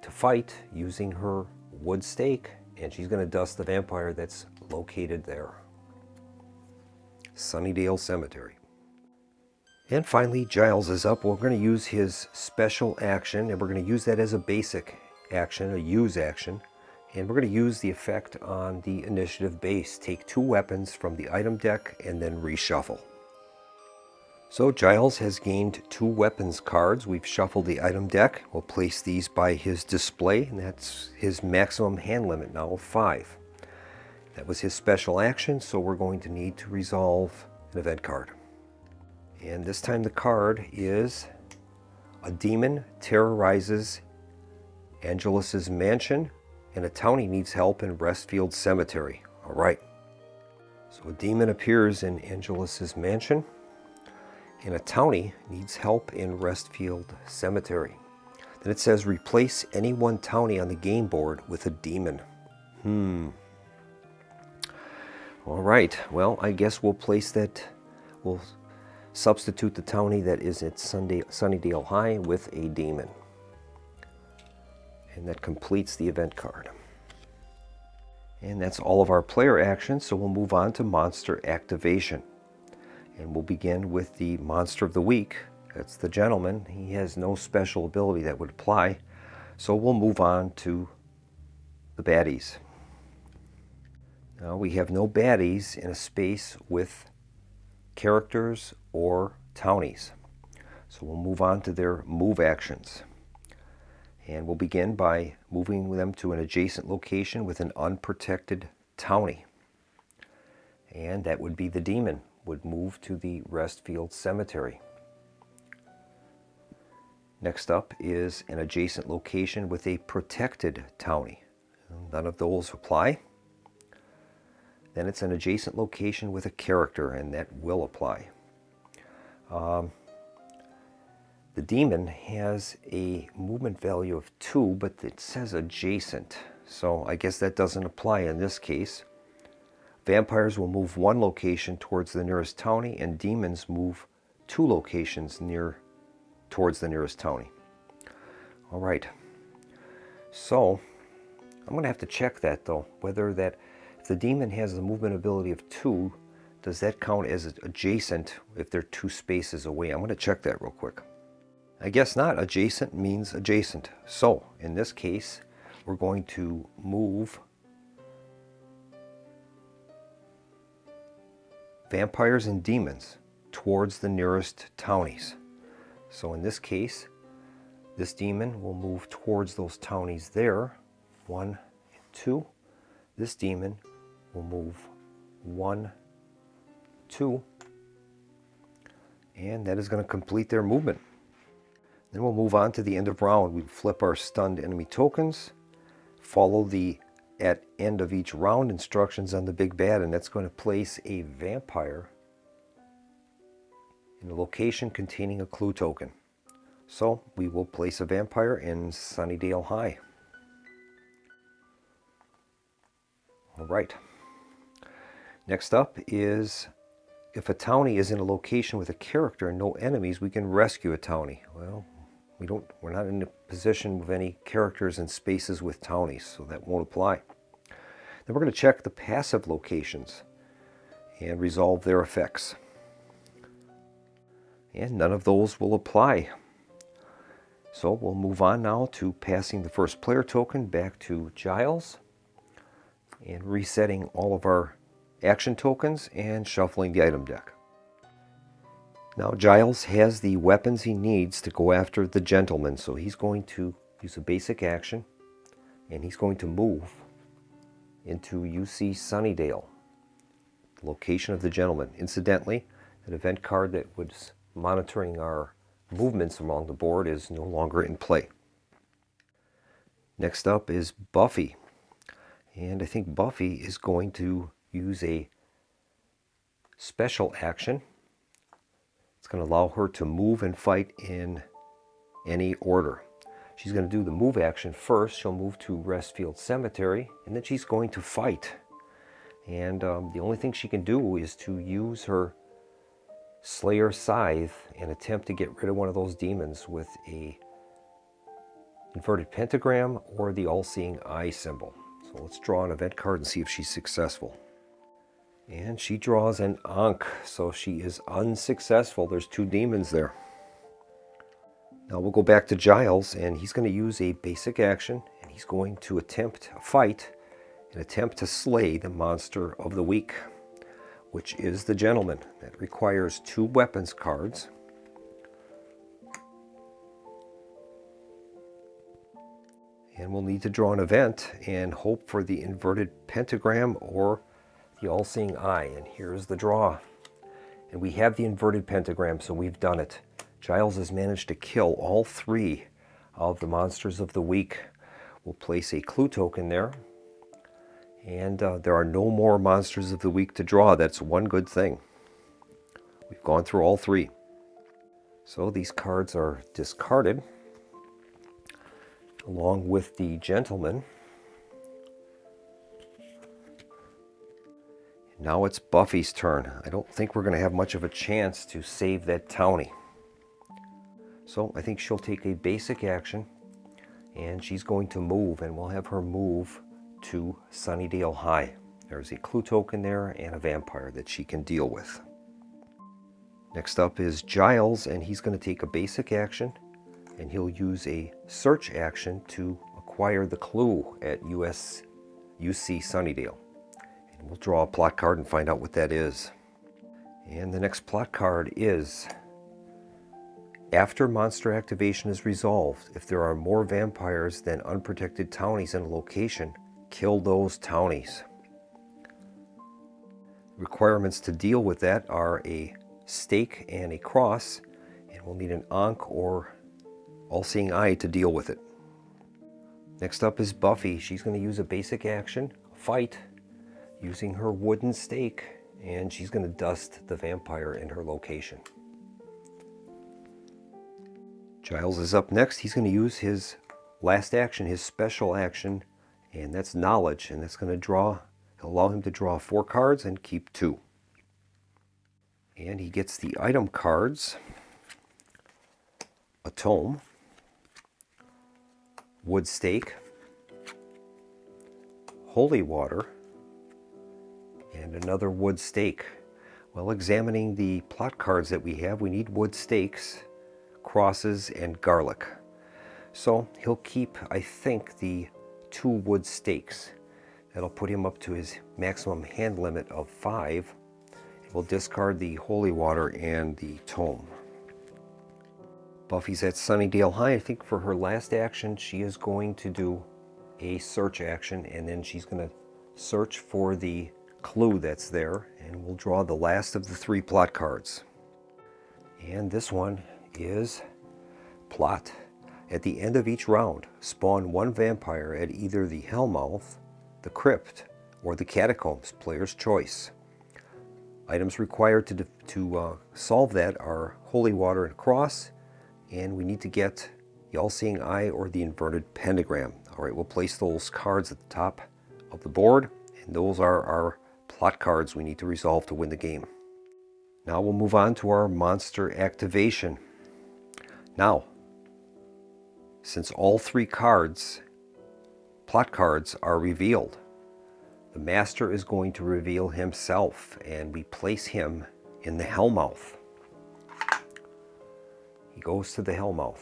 to fight using her wood stake, and she's going to dust the vampire that's located there. Sunnydale Cemetery. And finally, Giles is up. We're going to use his special action, and we're going to use that as a basic action, a use action. And we're going to use the effect on the initiative base. Take 2 weapons from the item deck and then reshuffle. So Giles has gained 2 weapons cards. We've shuffled the item deck. We'll place these by his display, and that's his maximum hand limit now of 5. That was his special action, so we're going to need to resolve an event card. And this time the card is a demon terrorizes Angelus's mansion, and a townie needs help in Restfield Cemetery. All right. So a demon appears in Angelus's mansion, and a townie needs help in Restfield Cemetery. Then it says replace any one townie on the game board with a demon. All right. Well, I guess we'll place that. We'll substitute the townie that is at Sunnydale High with a demon. And that completes the event card. And that's all of our player actions, so we'll move on to monster activation. And we'll begin with the monster of the week. That's the gentleman. He has no special ability that would apply, so we'll move on to the baddies. Now we have no baddies in a space with characters or townies. So we'll move on to their move actions. And we'll begin by moving them to an adjacent location with an unprotected townie. And that would be the demon, would move to the Restfield Cemetery. Next up is an adjacent location with a protected townie. None of those apply. Then it's an adjacent location with a character, and that will apply. The demon has a movement value of 2, but it says adjacent, so I guess that doesn't apply in this case. Vampires will move 1 location towards the nearest townie, and demons move 2 locations towards the nearest townie. All right, so I'm going to have to check that though, whether that if the demon has a movement ability of 2, does that count as adjacent if they're 2 spaces away? I'm going to check that real quick. I guess not. Adjacent means adjacent. So in this case, we're going to move vampires and demons towards the nearest townies. So in this case, this demon will move towards those townies there. 1 and 2. This demon We'll move 1, 2, and that is going to complete their movement. Then we'll move on to the end of round. We flip our stunned enemy tokens, follow the at end of each round instructions on the big bad, and that's going to place a vampire in a location containing a clue token. So we will place a vampire in Sunnydale High. All right. Next up is, if a townie is in a location with a character and no enemies, we can rescue a townie. Well, we're not in a position with any characters and spaces with townies, so that won't apply. Then we're going to check the passive locations and resolve their effects. And none of those will apply. So we'll move on now to passing the first player token back to Giles and resetting all of our action tokens and shuffling the item deck. Now Giles has the weapons he needs to go after the gentleman, so he's going to use a basic action and he's going to move into UC Sunnydale, the location of the gentleman. Incidentally, an event card that was monitoring our movements along the board is no longer in play. Next up is Buffy, and I think Buffy is going to use a special action. It's going to allow her to move and fight in any order. She's going to do the move action first. She'll move to Restfield Cemetery, and then she's going to fight. And the only thing she can do is to use her Slayer Scythe and attempt to get rid of one of those demons with a inverted pentagram or the all-seeing eye symbol. So let's draw an event card and see if she's successful. And she draws an Ankh, so she is unsuccessful. There's 2 demons there. Now we'll go back to Giles, and he's going to use a basic action, and he's going to attempt a fight and attempt to slay the monster of the week, which is the gentleman. That requires 2 weapons cards. And we'll need to draw an event and hope for the inverted pentagram or the all-seeing eye. And here's the draw. And we have the inverted pentagram, so we've done it. Giles has managed to kill all 3 of the monsters of the week. We'll place a clue token there. And there are no more monsters of the week to draw. That's one good thing. We've gone through all 3. So these cards are discarded along with the gentleman. Now it's Buffy's turn. I don't think we're going to have much of a chance to save that townie. So I think she'll take a basic action, and she's going to move, and we'll have her move to Sunnydale High. There's a clue token there and a vampire that she can deal with. Next up is Giles, and he's going to take a basic action, and he'll use a search action to acquire the clue at UC Sunnydale. And we'll draw a plot card and find out what that is. And the next plot card is, after monster activation is resolved, if there are more vampires than unprotected townies in a location, kill those townies. Requirements to deal with that are a stake and a cross, and we'll need an Ankh or all-seeing eye to deal with it. Next up is Buffy. She's going to use a basic action, fight, using her wooden stake, and she's going to dust the vampire in her location. Giles is up next. He's going to use his last action, his special action, and that's knowledge, and that's going to allow him to draw 4 cards and keep 2. And he gets the item cards: a tome, wood stake, holy water, and another wood stake. Well, examining the plot cards that we have, we need wood stakes, crosses, and garlic. So he'll keep, I think, the 2 wood stakes. That'll put him up to his maximum hand limit of 5. We'll discard the holy water and the tome. Buffy's at Sunnydale High. I think for her last action, she is going to do a search action, and then she's going to search for the clue that's there, and we'll draw the last of the 3 plot cards. And this one is plot. At the end of each round, spawn 1 vampire at either the Hellmouth, the Crypt, or the Catacombs, player's choice. Items required to solve that are holy water and cross, and we need to get the all-seeing eye or the inverted pentagram. All right, we'll place those cards at the top of the board, and those are our plot cards we need to resolve to win the game. Now we'll move on to our monster activation. Now, since all 3 cards, plot cards, are revealed, the master is going to reveal himself, and we place him in the Hellmouth. He goes to the Hellmouth.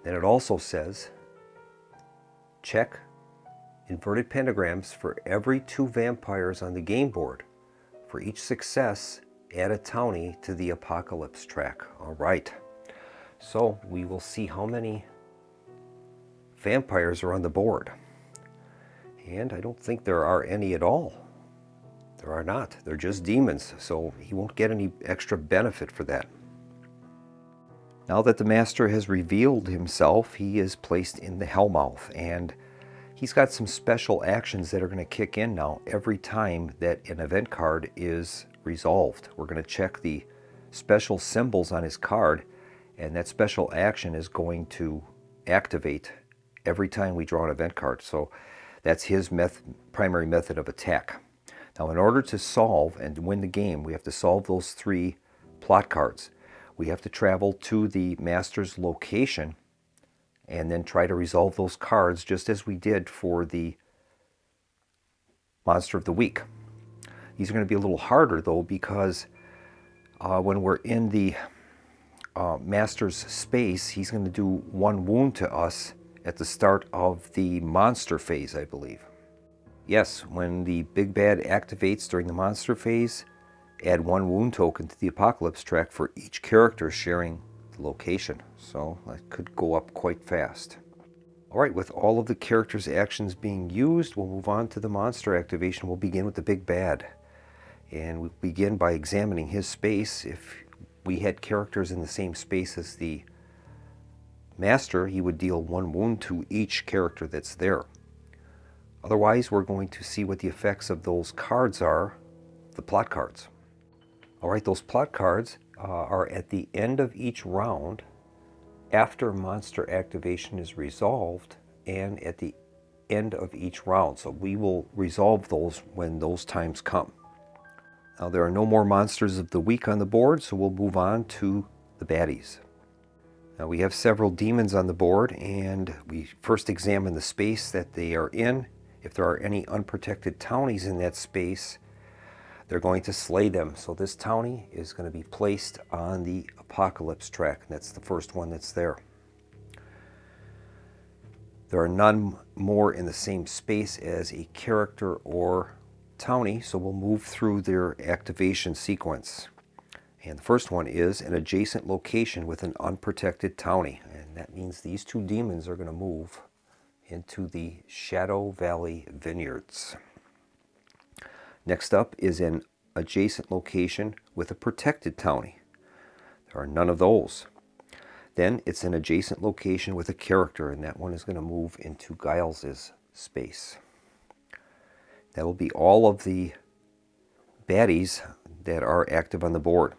Then it also says, check inverted pentagrams for every 2 vampires on the game board. For each success, add a townie to the apocalypse track. All right. So we will see how many vampires are on the board. And I don't think there are any at all. There are not. They're just demons, so he won't get any extra benefit for that. Now that the master has revealed himself, he is placed in the Hellmouth, and he's got some special actions that are going to kick in now every time that an event card is resolved. We're going to check the special symbols on his card, and that special action is going to activate every time we draw an event card. So that's his primary method of attack. Now, in order to solve and win the game, we have to solve those 3 plot cards. We have to travel to the master's location and then try to resolve those cards just as we did for the Monster of the Week. These are going to be a little harder, though, because when we're in the master's space, he's going to do 1 wound to us at the start of the monster phase, I believe. Yes, when the big bad activates during the monster phase, add 1 wound token to the apocalypse track for each character sharing the location. So that could go up quite fast. All right, with all of the characters' actions being used, we'll move on to the monster activation. We'll begin with the big bad. And we'll begin by examining his space. If we had characters in the same space as the master, he would deal 1 wound to each character that's there. Otherwise, we're going to see what the effects of those cards are, the plot cards. All right, those plot cards are at the end of each round after monster activation is resolved and at the end of each round. So we will resolve those when those times come. Now, there are no more monsters of the week on the board, so we'll move on to the baddies. Now, we have several demons on the board, and we first examine the space that they are in. If there are any unprotected townies in that space, they're going to slay them. So this townie is going to be placed on the apocalypse track. That's the first one that's there. There are none more in the same space as a character or townie, so we'll move through their activation sequence. And the first one is an adjacent location with an unprotected townie. And that means these 2 demons are going to move into the Shadow Valley Vineyards. Next up is an adjacent location with a protected townie. There are none of those. Then it's an adjacent location with a character, and that one is going to move into Giles' space. That will be all of the baddies that are active on the board.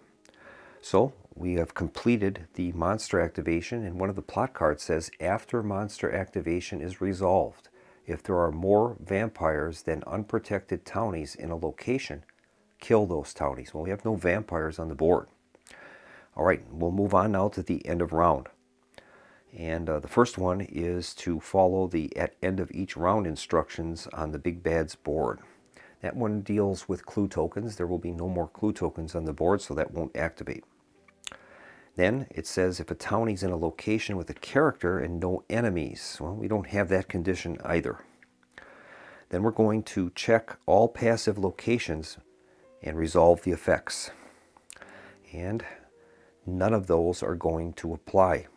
So we have completed the monster activation, and one of the plot cards says, after monster activation is resolved, if there are more vampires than unprotected townies in a location, kill those townies. Well, we have no vampires on the board. All right, we'll move on now to the end of round. And the first one is to follow the at end of each round instructions on the big bad's board. That one deals with clue tokens. There will be no more clue tokens on the board, so that won't activate. Then it says if a townie's in a location with a character and no enemies. Well, we don't have that condition either. Then we're going to check all passive locations and resolve the effects. And none of those are going to apply.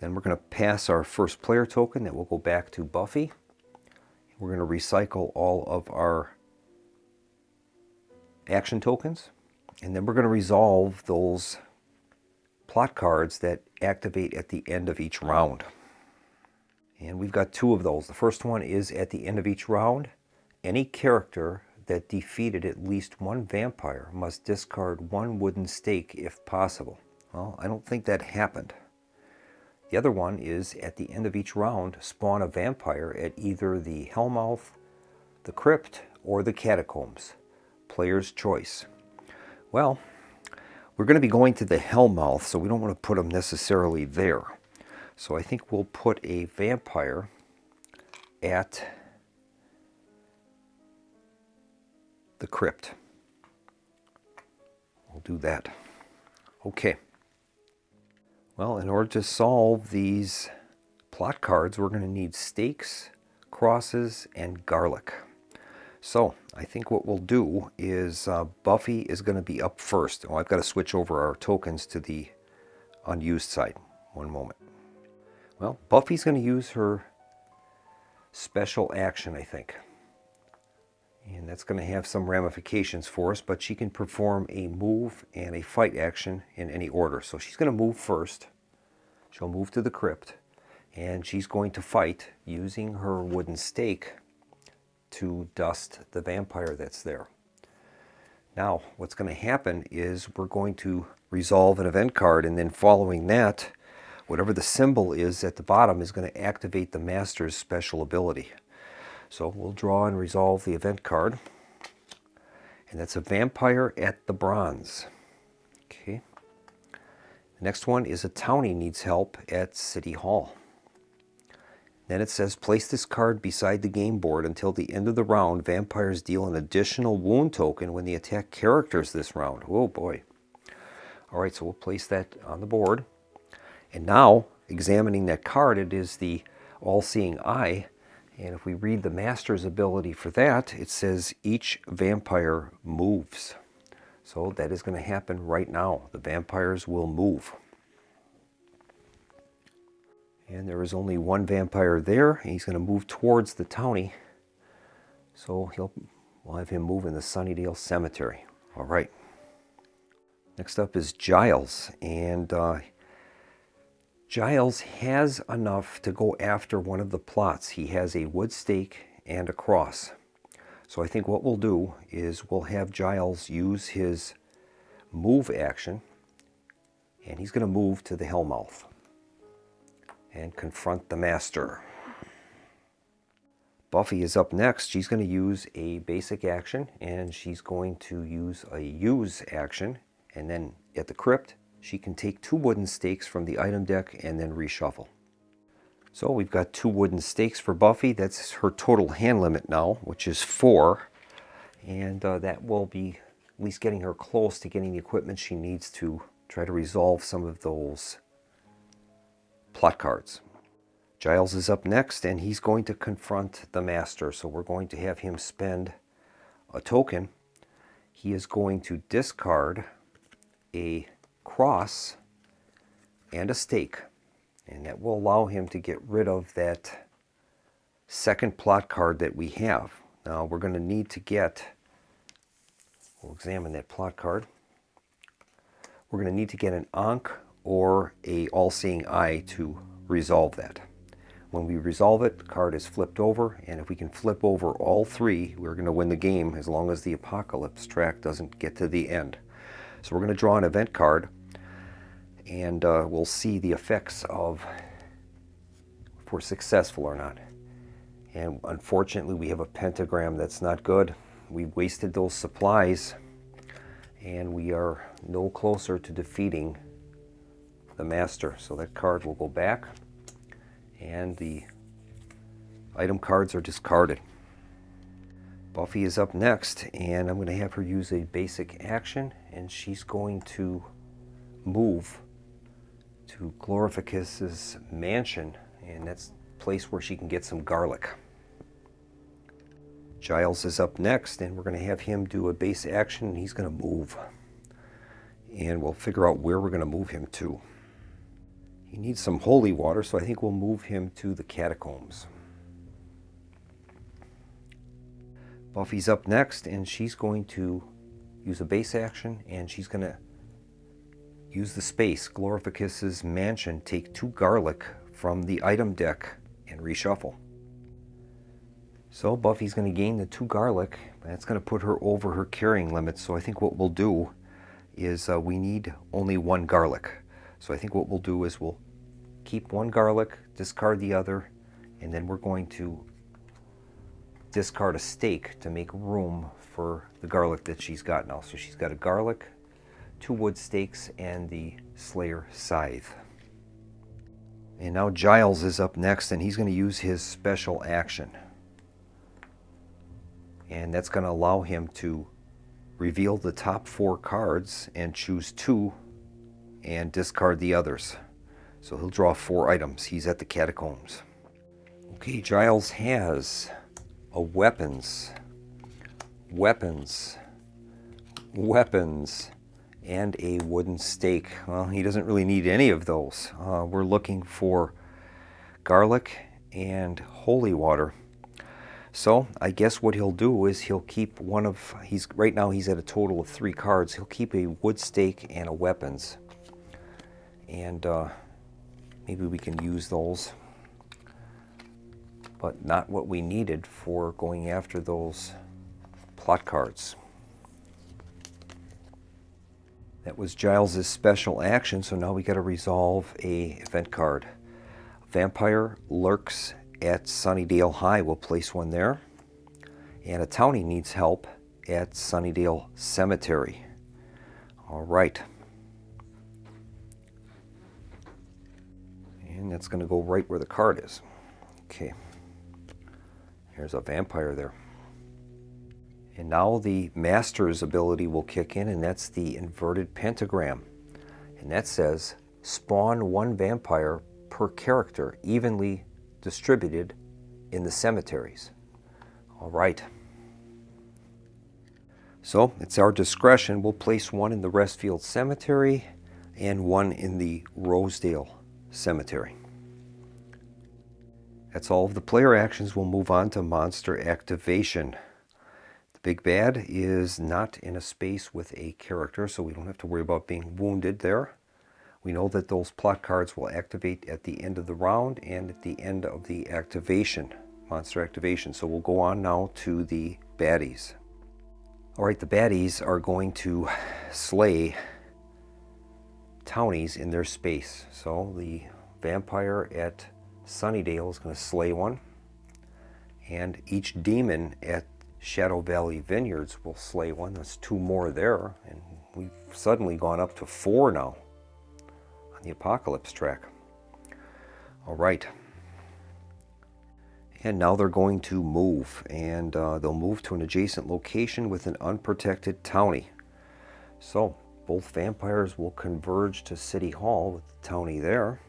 Then we're going to pass our first player token that will go back to Buffy. we're going to recycle all of our action tokens, and then we're going to resolve those plot cards that activate at the end of each round. And we've got 2 of those. The first one is at the end of each round. Any character that defeated at least 1 vampire must discard 1 wooden stake if possible. Well, I don't think that happened. The other one is at the end of each round, spawn a vampire at either the Hellmouth, the Crypt, or the Catacombs. Player's choice. Well, we're going to be going to the Hellmouth, so we don't want to put them necessarily there. So I think we'll put a vampire at the Crypt. We'll do that. Okay. Well, in order to solve these plot cards, we're going to need stakes, crosses, and garlic. So I think what we'll do is Buffy is going to be up first. Oh, I've got to switch over our tokens to the unused side. One moment. Well, Buffy's going to use her special action, I think. And that's going to have some ramifications for us, but she can perform a move and a fight action in any order. So she's going to move first. She'll move to the Crypt, and she's going to fight using her wooden stake to dust the vampire that's there. Now, what's going to happen is we're going to resolve an event card, and then following that, whatever the symbol is at the bottom is going to activate the Master's special ability. So we'll draw and resolve the event card, and that's a vampire at the bronze. Okay. The next one is a townie needs help at City Hall. Then it says, place this card beside the game board until the end of the round. Vampires deal an additional wound token when they attack characters this round. Oh boy. All right, so we'll place that on the board. And now, examining that card, it is the all-seeing eye. And if we read the Master's ability for that, it says each vampire moves. So that is going to happen right now. The vampires will move. And there is only 1 vampire there. And he's going to move towards the townie. So we'll have him move in the Sunnydale Cemetery. All right. Next up is Giles. And Giles has enough to go after one of the plots. He has a wood stake and a cross. So I think what we'll do is we'll have Giles use his move action, and he's going to move to the Hellmouth and confront the Master. Buffy is up next. She's going to use a basic action, and she's going to use a use action, and then at the Crypt, she can take 2 wooden stakes from the item deck and then reshuffle. So we've got 2 wooden stakes for Buffy. That's her total hand limit now, which is 4. And that will be at least getting her close to getting the equipment she needs to try to resolve some of those plot cards. Giles is up next, and he's going to confront the Master. So we're going to have him spend a token. He is going to discard a cross and a stake, and that will allow him to get rid of that second plot card that we have. Now we're going to need to we'll examine that plot card. We're going to need to get an Ankh or a all-seeing eye to resolve that. When we resolve it, the card is flipped over, and if we can flip over all 3, we're going to win the game as long as the apocalypse track doesn't get to the end. So we're going to draw an event card, and we'll see the effects of if we're successful or not. And unfortunately, we have a pentagram that's not good. We wasted those supplies, and we are no closer to defeating the Master. So that card will go back, and the item cards are discarded. Buffy is up next, and I'm going to have her use a basic action, and she's going to move to Glorificus's mansion, and that's a place where she can get some garlic. Giles is up next, and we're going to have him do a base action, and he's going to move. And we'll figure out where we're going to move him to. He needs some holy water, so I think we'll move him to the Catacombs. Buffy's up next, and she's going to use a base action, and she's going to use the space, Glorificus's mansion, take 2 garlic from the item deck and reshuffle. So Buffy's going to gain the 2 garlic. That's going to put her over her carrying limit. So I think what we'll do is we need only 1 garlic. So I think what we'll do is we'll keep 1 garlic, discard the other, and then we're going to discard a stake to make room for the garlic that she's got now. So she's got a garlic, 2 wood stakes, and the Slayer scythe. And now Giles is up next, and he's going to use his special action. And that's going to allow him to reveal the top 4 cards and choose 2 and discard the others. So he'll draw 4 items. He's at the catacombs. Okay, Giles has a weapons, and a wooden stake. Well, he doesn't really need any of those. We're looking for garlic and holy water. So I guess what he'll do is he'll keep one of, right now he's at a total of 3 cards. He'll keep a wood stake and a weapons. And maybe we can use those, but not what we needed for going after those plot cards. That was Giles's special action, so now we got to resolve a event card. Vampire lurks at Sunnydale High. We'll place 1 there. And a townie needs help at Sunnydale Cemetery. All right. And that's going to go right where the card is. Okay. Here's a vampire there. And now the Master's ability will kick in, and that's the inverted pentagram. And that says, spawn 1 vampire per character, evenly distributed in the cemeteries. All right. So it's our discretion. We'll place 1 in the Restfield Cemetery and 1 in the Rosedale Cemetery. That's all of the player actions. We'll move on to monster activation. The big bad is not in a space with a character, so we don't have to worry about being wounded there. We know that those plot cards will activate at the end of the round and at the end of the activation, monster activation. So we'll go on now to the baddies. All right, the baddies are going to slay townies in their space. So the vampire at Sunnydale is going to slay 1, and each demon at Shadow Valley Vineyards will slay 1. That's 2 more there, and we've suddenly gone up to 4 now on the Apocalypse track. All right. And now they're going to move, and they'll move to an adjacent location with an unprotected townie. So both vampires will converge to City Hall with the townie there.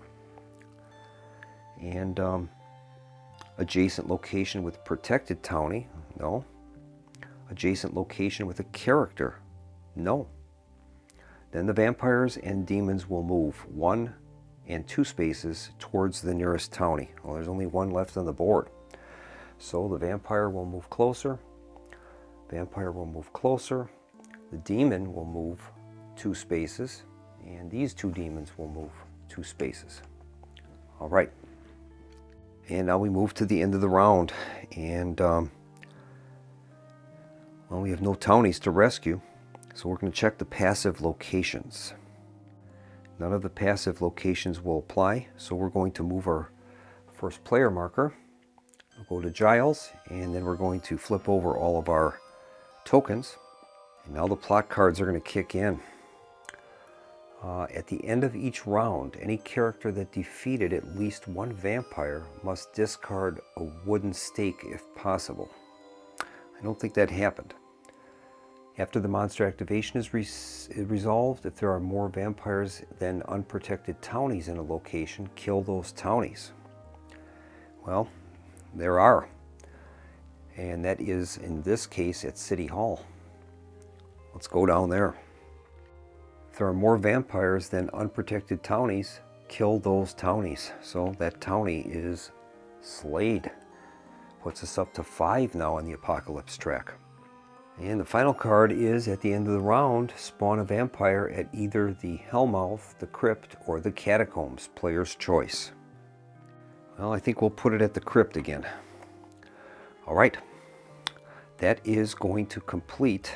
And adjacent location with protected townie, no. Adjacent location with a character, no. Then the vampires and demons will move 1 and 2 spaces towards the nearest townie. Well, there's only 1 left on the board. So the vampire will move closer. Vampire will move closer. The demon will move 2 spaces. And these 2 demons will move 2 spaces. All right. And now we move to the end of the round. And, well, we have no townies to rescue. So we're going to check the passive locations. None of the passive locations will apply. So we're going to move our first player marker. We'll go to Giles. And then we're going to flip over all of our tokens. And now the plot cards are going to kick in. At the end of each round, any character that defeated at least 1 vampire must discard a wooden stake if possible. I don't think that happened. After the monster activation is resolved, if there are more vampires than unprotected townies in a location, kill those townies. Well, there are. And that is, in this case, at City Hall. Let's go down there. If there are more vampires than unprotected townies, kill those townies. So that townie is slayed. Puts us up to 5 now on the apocalypse track. And the final card is, at the end of the round, spawn a vampire at either the Hellmouth, the Crypt, or the Catacombs. Player's choice. Well, I think we'll put it at the Crypt again. All right. That is going to complete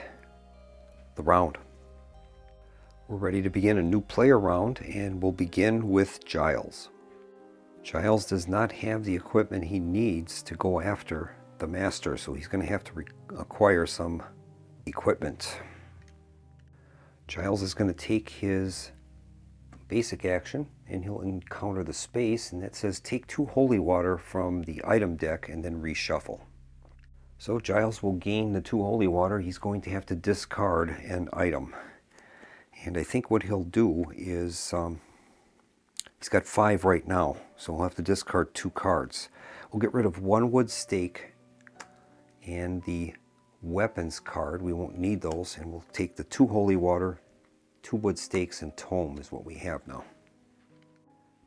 the round. We're ready to begin a new player round, and we'll begin with Giles. Giles does not have the equipment he needs to go after the Master, so he's going to have to acquire some equipment. Giles is going to take his basic action, and he'll encounter the space, and that says take 2 holy water from the item deck and then reshuffle. So Giles will gain the 2 holy water. He's going to have to discard an item. And I think what he'll do is, he's got 5 right now, so we'll have to discard 2 cards. We'll get rid of 1 wood stake and the weapons card. We won't need those, and we'll take the 2 holy water, 2 wood stakes, and tome is what we have now.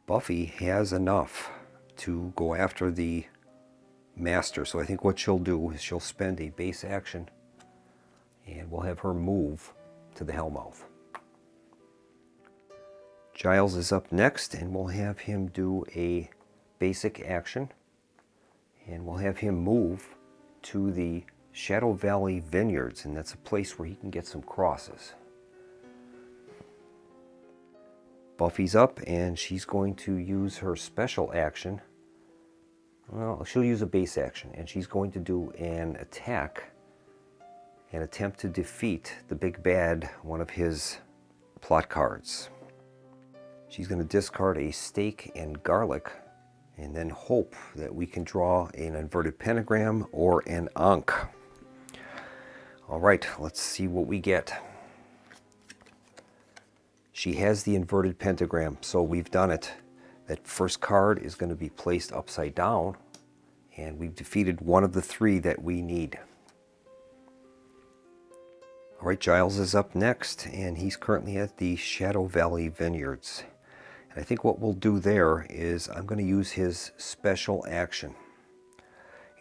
Buffy has enough to go after the Master, so I think what she'll do is she'll spend a base action, and we'll have her move to the Hellmouth. Giles is up next, and we'll have him do a basic action, and we'll have him move to the Shadow Valley Vineyards, and that's a place where he can get some crosses. Buffy's up, and she's going to use her special action. Well, she'll use a base action, and she's going to do an attack and attempt to defeat the big bad, one of his plot cards. She's going to discard a steak and garlic, and then hope that we can draw an inverted pentagram or an ankh. All right, let's see what we get. She has the inverted pentagram, so we've done it. That first card is going to be placed upside down, and we've defeated one of the 3 that we need. All right, Giles is up next, and he's currently at the Shadow Valley Vineyards. And I think what we'll do there is I'm going to use his special action.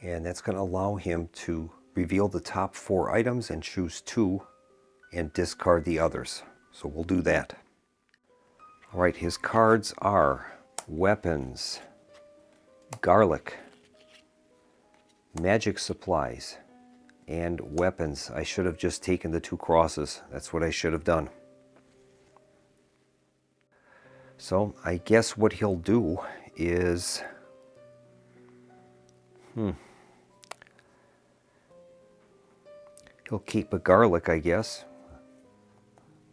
And that's going to allow him to reveal the top 4 items and choose 2 and discard the others. So we'll do that. All right, his cards are weapons, garlic, magic supplies, and weapons. I should have just taken the 2 crosses. That's what I should have done. So I guess what he'll do is, he'll keep a garlic, I guess.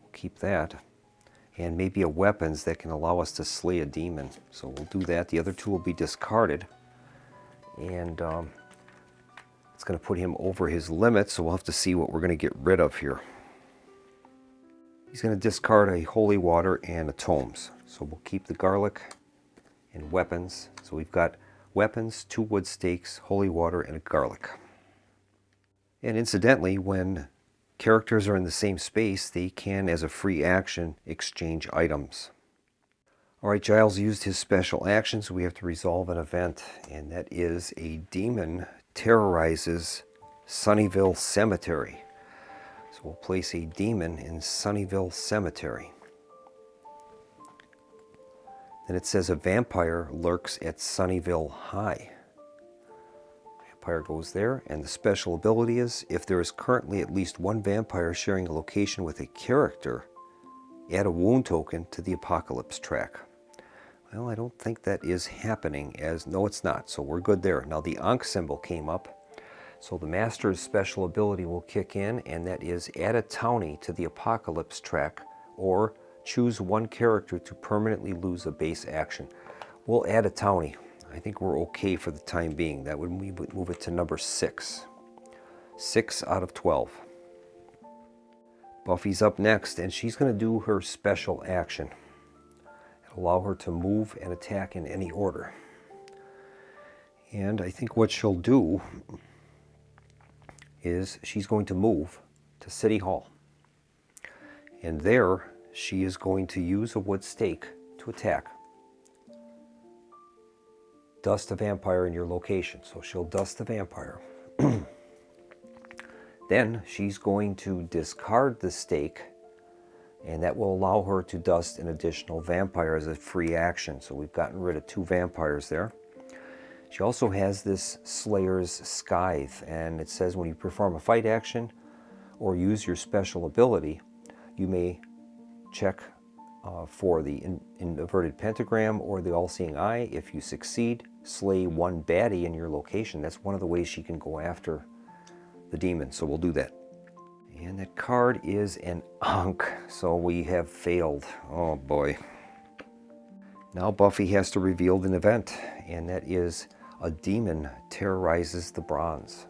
We'll keep that. And maybe a weapons that can allow us to slay a demon. So we'll do that. The other 2 will be discarded. And it's going to put him over his limit, so we'll have to see what we're going to get rid of here. He's going to discard a holy water and a tomes. So we'll keep the garlic and weapons. So we've got weapons, 2 wood stakes, holy water, and a garlic. And incidentally, when characters are in the same space, they can, as a free action, exchange items. All right, Giles used his special action, so we have to resolve an event, and that is a demon terrorizes Sunnydale Cemetery. So we'll place a demon in Sunnydale Cemetery. Then it says a vampire lurks at Sunnyvale High. Vampire goes there, and the special ability is, if there is currently at least 1 vampire sharing a location with a character, add a wound token to the apocalypse track. Well, I don't think that is happening, no, it's not, so we're good there. Now the ankh symbol came up, so the Master's special ability will kick in, and that is add a townie to the apocalypse track, or choose 1 character to permanently lose a base action. We'll add a townie. I think we're okay for the time being. That would move it to number 6. 6 out of 12. Buffy's up next, and she's going to do her special action. It'll allow her to move and attack in any order. And I think what she'll do is she's going to move to City Hall. And there, she is going to use a wood stake to attack. dust a vampire in your location. So she'll dust the vampire. Then she's going to discard the stake, and that will allow her to dust an additional vampire as a free action. So we've gotten rid of 2 vampires there. She also has this Slayer's Scythe, and it says when you perform a fight action or use your special ability, you may check for the inverted pentagram or the all-seeing eye. If you succeed, slay 1 baddie in your location. That's one of the ways she can go after the demon, so we'll do that. And that card is an Ankh, so we have failed. Oh boy. Now Buffy has to reveal an event, and that is a demon terrorizes the bronze.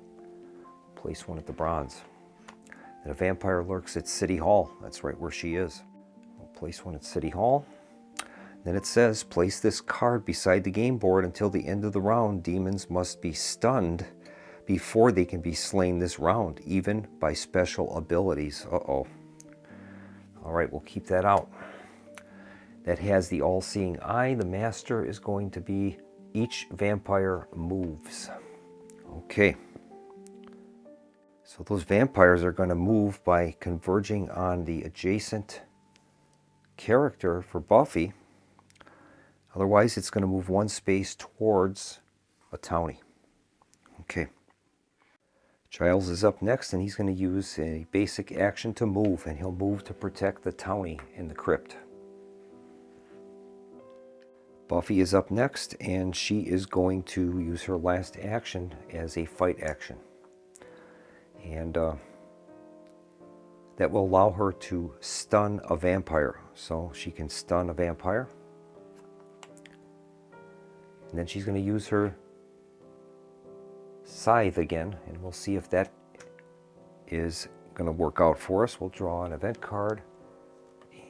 Place 1 at the bronze. And a vampire lurks at City Hall. That's right where she is. We'll place 1 at City Hall. Then it says, place this card beside the game board until the end of the round. Demons must be stunned before they can be slain this round, even by special abilities. Uh-oh. All right, we'll keep that out. That has the all-seeing eye. The master is going to be each vampire moves. Okay. So those vampires are going to move by converging on the adjacent character for Buffy. Otherwise, it's going to move 1 space towards a townie. Okay. Giles is up next, and he's going to use a basic action to move, and he'll move to protect the townie in the crypt. Buffy is up next, and she is going to use her last action as a fight action. And that will allow her to stun a vampire. So she can stun a vampire. And then she's going to use her scythe again, and we'll see if that is going to work out for us. We'll draw an event card,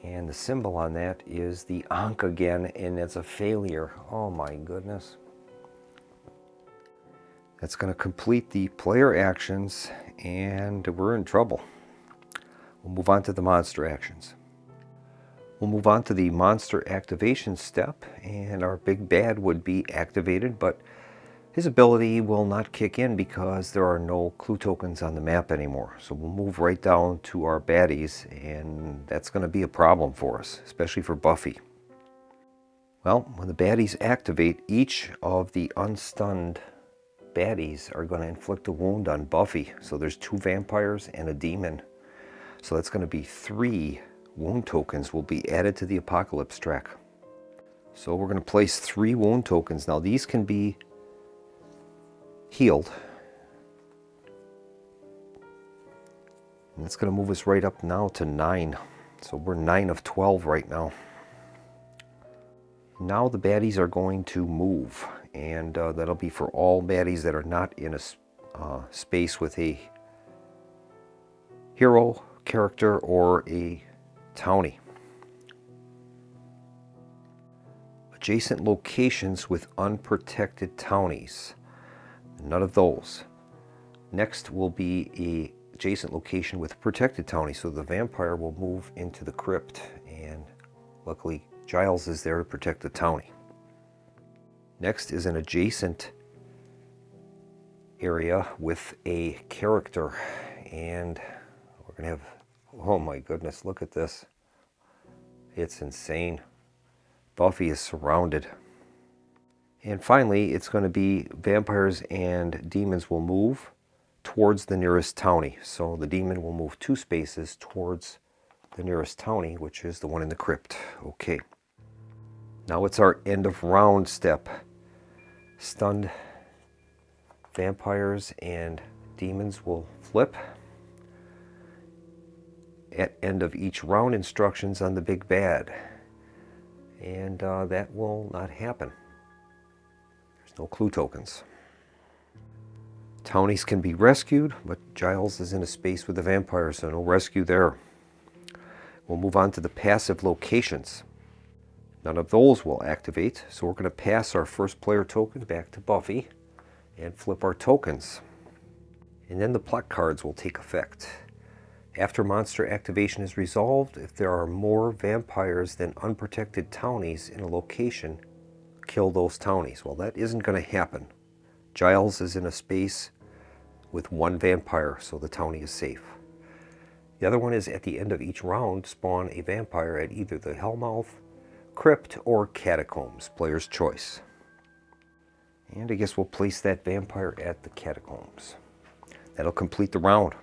and the symbol on that is the Ankh again, and it's a failure. Oh my goodness. That's going to complete the player actions, and we're in trouble. We'll move on to the monster actions. We'll move on to the monster activation step, and our big bad would be activated, but his ability will not kick in because there are no clue tokens on the map anymore. So we'll move right down to our baddies, and that's going to be a problem for us, especially for Buffy. Well, when the baddies activate, each of the unstunned baddies are going to inflict a wound on Buffy. So there's 2 vampires and a demon. So that's going to be 3 wound tokens will be added to the Apocalypse track. So we're going to place 3 wound tokens. Now these can be healed. And that's going to move us right up now to 9. So we're 9 of 12 right now. Now the baddies are going to move, and that'll be for all baddies that are not in a space with a hero character or a townie. Adjacent locations with unprotected townies. None of those. Next will be a adjacent location with protected townie, so the vampire will move into the crypt, and luckily Giles is there to protect the townie. Next is an adjacent area with a character, and we're gonna have, oh my goodness, look at this. It's insane. Buffy is surrounded. And finally, it's going to be vampires and demons will move towards the nearest townie. So the demon will move 2 spaces towards the nearest townie, which is the one in the crypt. Okay. Now it's our end of round step. Stunned vampires and demons will flip. At end of each round, instructions on the big bad. And that will not happen. No clue tokens. Townies can be rescued, but Giles is in a space with the vampire, so no rescue there. We'll move on to the passive locations. None of those will activate, so we're going to pass our first player token back to Buffy and flip our tokens. And then the pluck cards will take effect. After monster activation is resolved, if there are more vampires than unprotected townies in a location, kill those townies. Well, that isn't going to happen. Giles is in a space with one vampire, so the townie is safe. The other one is at the end of each round, spawn a vampire at either the Hellmouth, Crypt, or Catacombs, player's choice. And I guess we'll place that vampire at the Catacombs. That'll complete the round.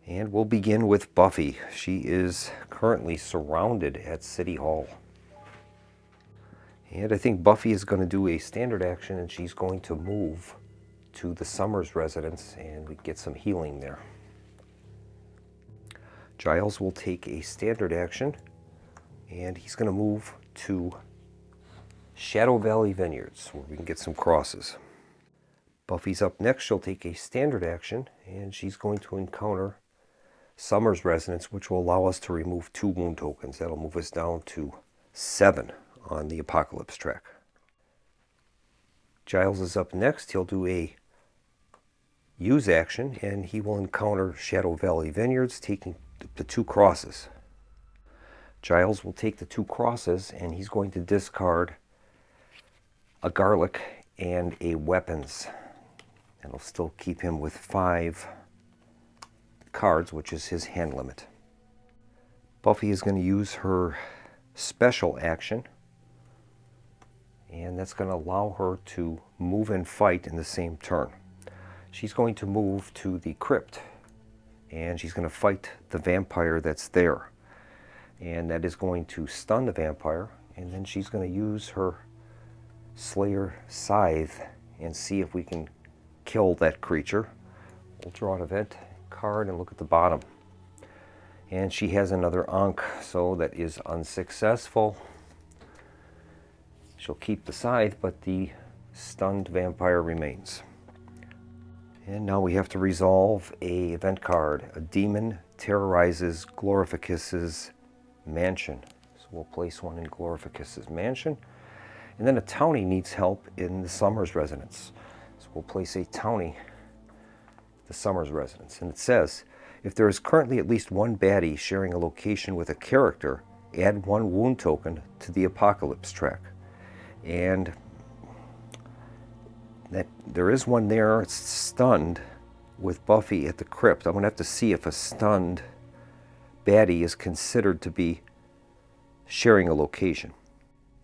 And we'll begin with Buffy. She is currently surrounded at City Hall. And I think Buffy is going to do a standard action, and she's going to move to the Summers residence and we get some healing there. Giles will take a standard action, and he's going to move to Shadow Valley Vineyards, where we can get some crosses. Buffy's up next. She'll take a standard action, and she's going to encounter Summers residence, which will allow us to remove 2 wound tokens. That'll move us down to 7 on the Apocalypse track. Giles is up next. He'll do a use action, and he will encounter Shadow Valley Vineyards, taking the 2 crosses. Giles will take the 2 crosses, and he's going to discard a garlic and a weapons. That'll still keep him with 5 cards, which is his hand limit. Buffy is going to use her special action, and that's going to allow her to move and fight in the same turn. She's going to move to the Crypt, and she's going to fight the vampire that's there. And that is going to stun the vampire, and then she's going to use her Slayer Scythe and see if we can kill that creature. We'll draw an event card and look at the bottom. And she has another Ankh, so that is unsuccessful. She'll keep the scythe, but the stunned vampire remains. And now we have to resolve a event card. A demon terrorizes Glorificus's mansion. So we'll place one in Glorificus's mansion. And then a townie needs help in the Summers residence. So we'll place a townie at the Summers residence. And it says, if there is currently at least one baddie sharing a location with a character, add 1 wound token to the Apocalypse track. And that there is one there. It's stunned with Buffy at the Crypt. I'm going to have to see if a stunned baddie is considered to be sharing a location.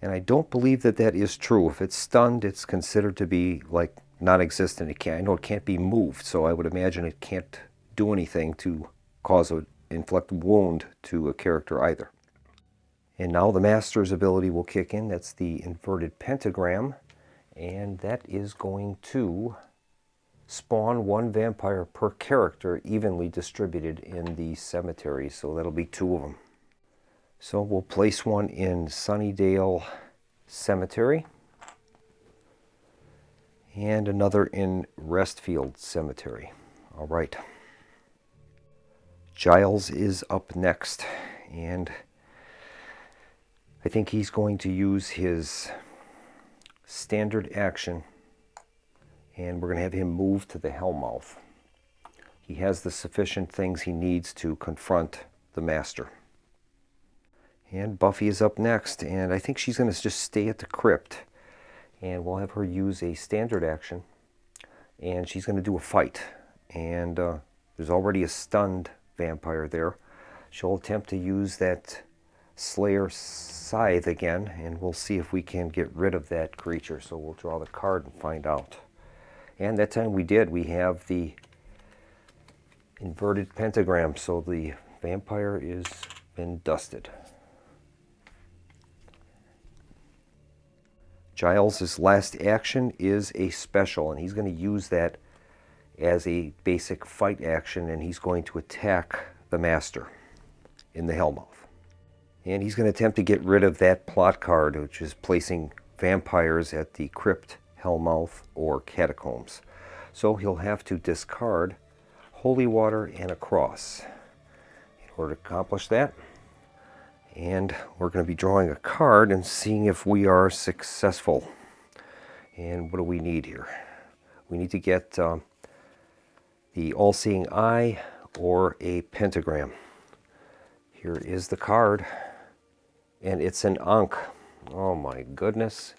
And I don't believe that that is true. If it's stunned, it's considered to be like non-existent. I know it can't be moved, so I would imagine it can't do anything to cause an inflict wound to a character either. And now the Master's ability will kick in. That's the inverted pentagram. And that is going to spawn 1 vampire per character, evenly distributed in the cemetery. So that'll be 2 of them. So we'll place one in Sunnydale Cemetery and another in Restfield Cemetery. All right. Giles is up next, and I think he's going to use his standard action, and we're going to have him move to the Hellmouth. He has the sufficient things he needs to confront the Master. And Buffy is up next, and I think she's going to just stay at the Crypt, and we'll have her use a standard action, and she's going to do a fight. And there's already a stunned vampire there. She'll attempt to use that Slayer Scythe again, and we'll see if we can get rid of that creature. So we'll draw the card and find out. And that time we did. We have the inverted pentagram, so the vampire is been dusted. Giles' last action is a special, and he's going to use that as a basic fight action, and he's going to attack the Master in the Hellmouth. And he's going to attempt to get rid of that plot card, which is placing vampires at the Crypt, Hellmouth, or Catacombs. So he'll have to discard Holy Water and a cross in order to accomplish that. And we're going to be drawing a card and seeing if we are successful. And what do we need here? We need to get the All-Seeing Eye or a pentagram. Here is the card, and it's an Ankh. Oh my goodness.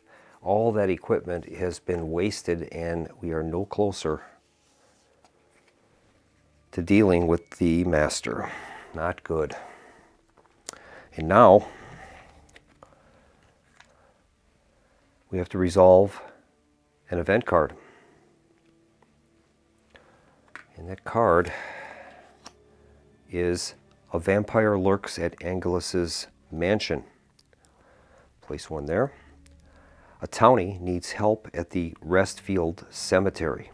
all that equipment has been wasted and we are no closer to dealing with the master. Not good. And now we have to resolve an event card. And that card is a vampire lurks at Angelus's mansion. Place one there. A townie needs help at the Restfield Cemetery.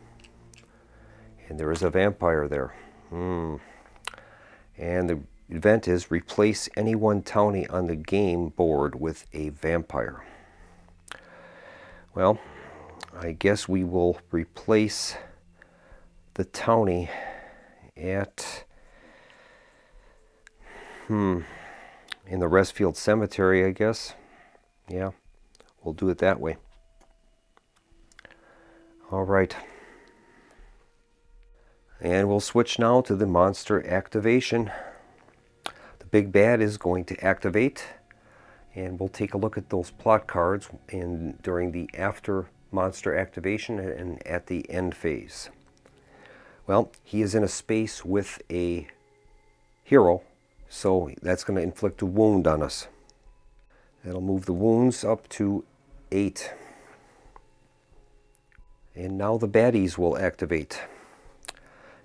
And there is a vampire there. And the event is replace any one townie on the game board with a vampire. Well, I guess we will replace the townie at in the Restfield Cemetery, I guess. Yeah, we'll do it that way. All right. And we'll switch now to the monster activation. The big bad is going to activate, and we'll take a look at those plot cards during the after monster activation and at the end phase. Well, he is in a space with a hero, so that's going to inflict a wound on us. That'll move the wounds up to 8. And now the baddies will activate.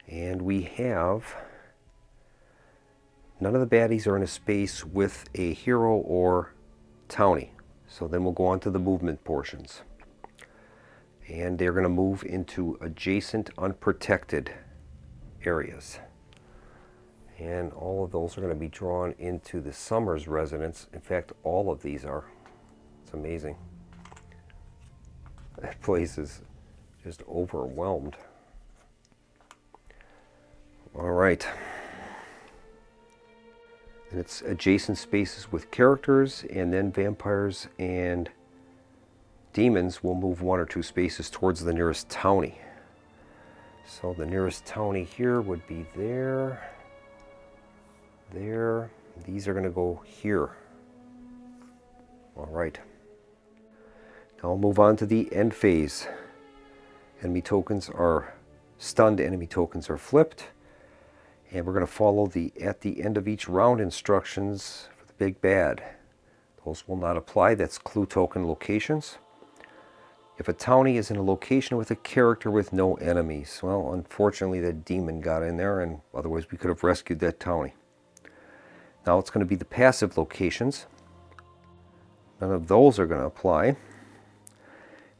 And we have, none of the baddies are in a space with a hero or townie. So then we'll go on to the movement portions. And they're going to move into adjacent unprotected areas. And all of those are going to be drawn into the Summers residence. In fact, all of these are. It's amazing. That place is just overwhelmed. All right. And it's adjacent spaces with characters, and then vampires and demons will move 1 or 2 spaces towards the nearest townie. So the nearest townie here would be there, there. These are going to go here. All right. Now I'll move on to the end phase. Enemy tokens are stunned, enemy tokens are flipped. And we're going to follow the at the end of each round instructions for the big bad. Those will not apply. That's clue token locations. If a townie is in a location with a character with no enemies, well, unfortunately the demon got in there, and otherwise we could have rescued that townie. Now it's going to be the passive locations. None of those are going to apply.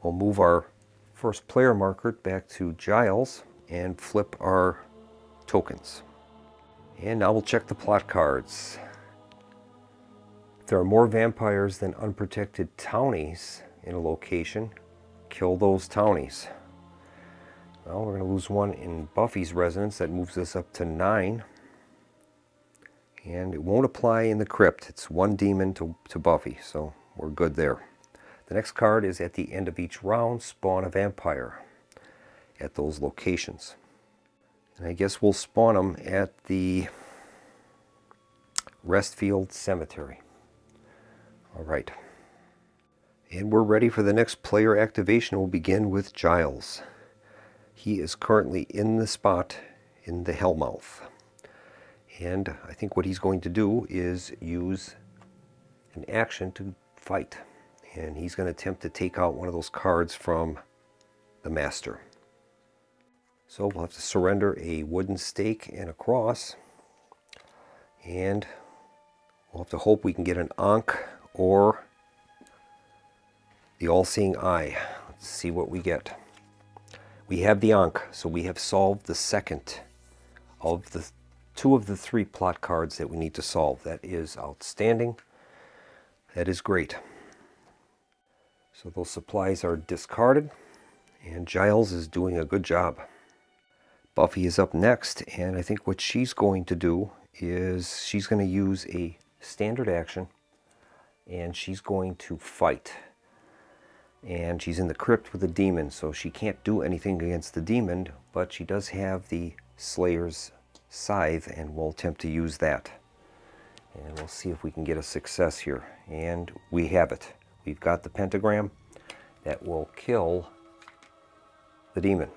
We'll move our first player marker back to Giles and flip our tokens. And now we'll check the plot cards. If there are more vampires than unprotected townies in a location, kill those townies. Well, we're going to lose 1 in Buffy's residence. That moves us up to 9. And it won't apply in the crypt. It's 1 demon to Buffy, so we're good there. The next card is at the end of each round, spawn a vampire at those locations. And I guess we'll spawn them at the Restfield Cemetery. All right. And we're ready for the next player activation. We'll begin with Giles. He is currently in the spot in the Hellmouth. And I think what he's going to do is use an action to fight. And he's going to attempt to take out one of those cards from the master. So we'll have to surrender a wooden stake and a cross. And we'll have to hope we can get an Ankh or the All-Seeing Eye. Let's see what we get. We have the Ankh, so we have solved the second of the 2 of the 3 plot cards that we need to solve. That is outstanding. That is great. So those supplies are discarded, and Giles is doing a good job. Buffy is up next, and I think what she's going to do is she's going to use a standard action, and she's going to fight. And she's in the crypt with a demon, so she can't do anything against the demon, but she does have the Slayer's scythe, and we'll attempt to use that. And we'll see if we can get a success here. And we have it. We've got the pentagram. that will kill the demon.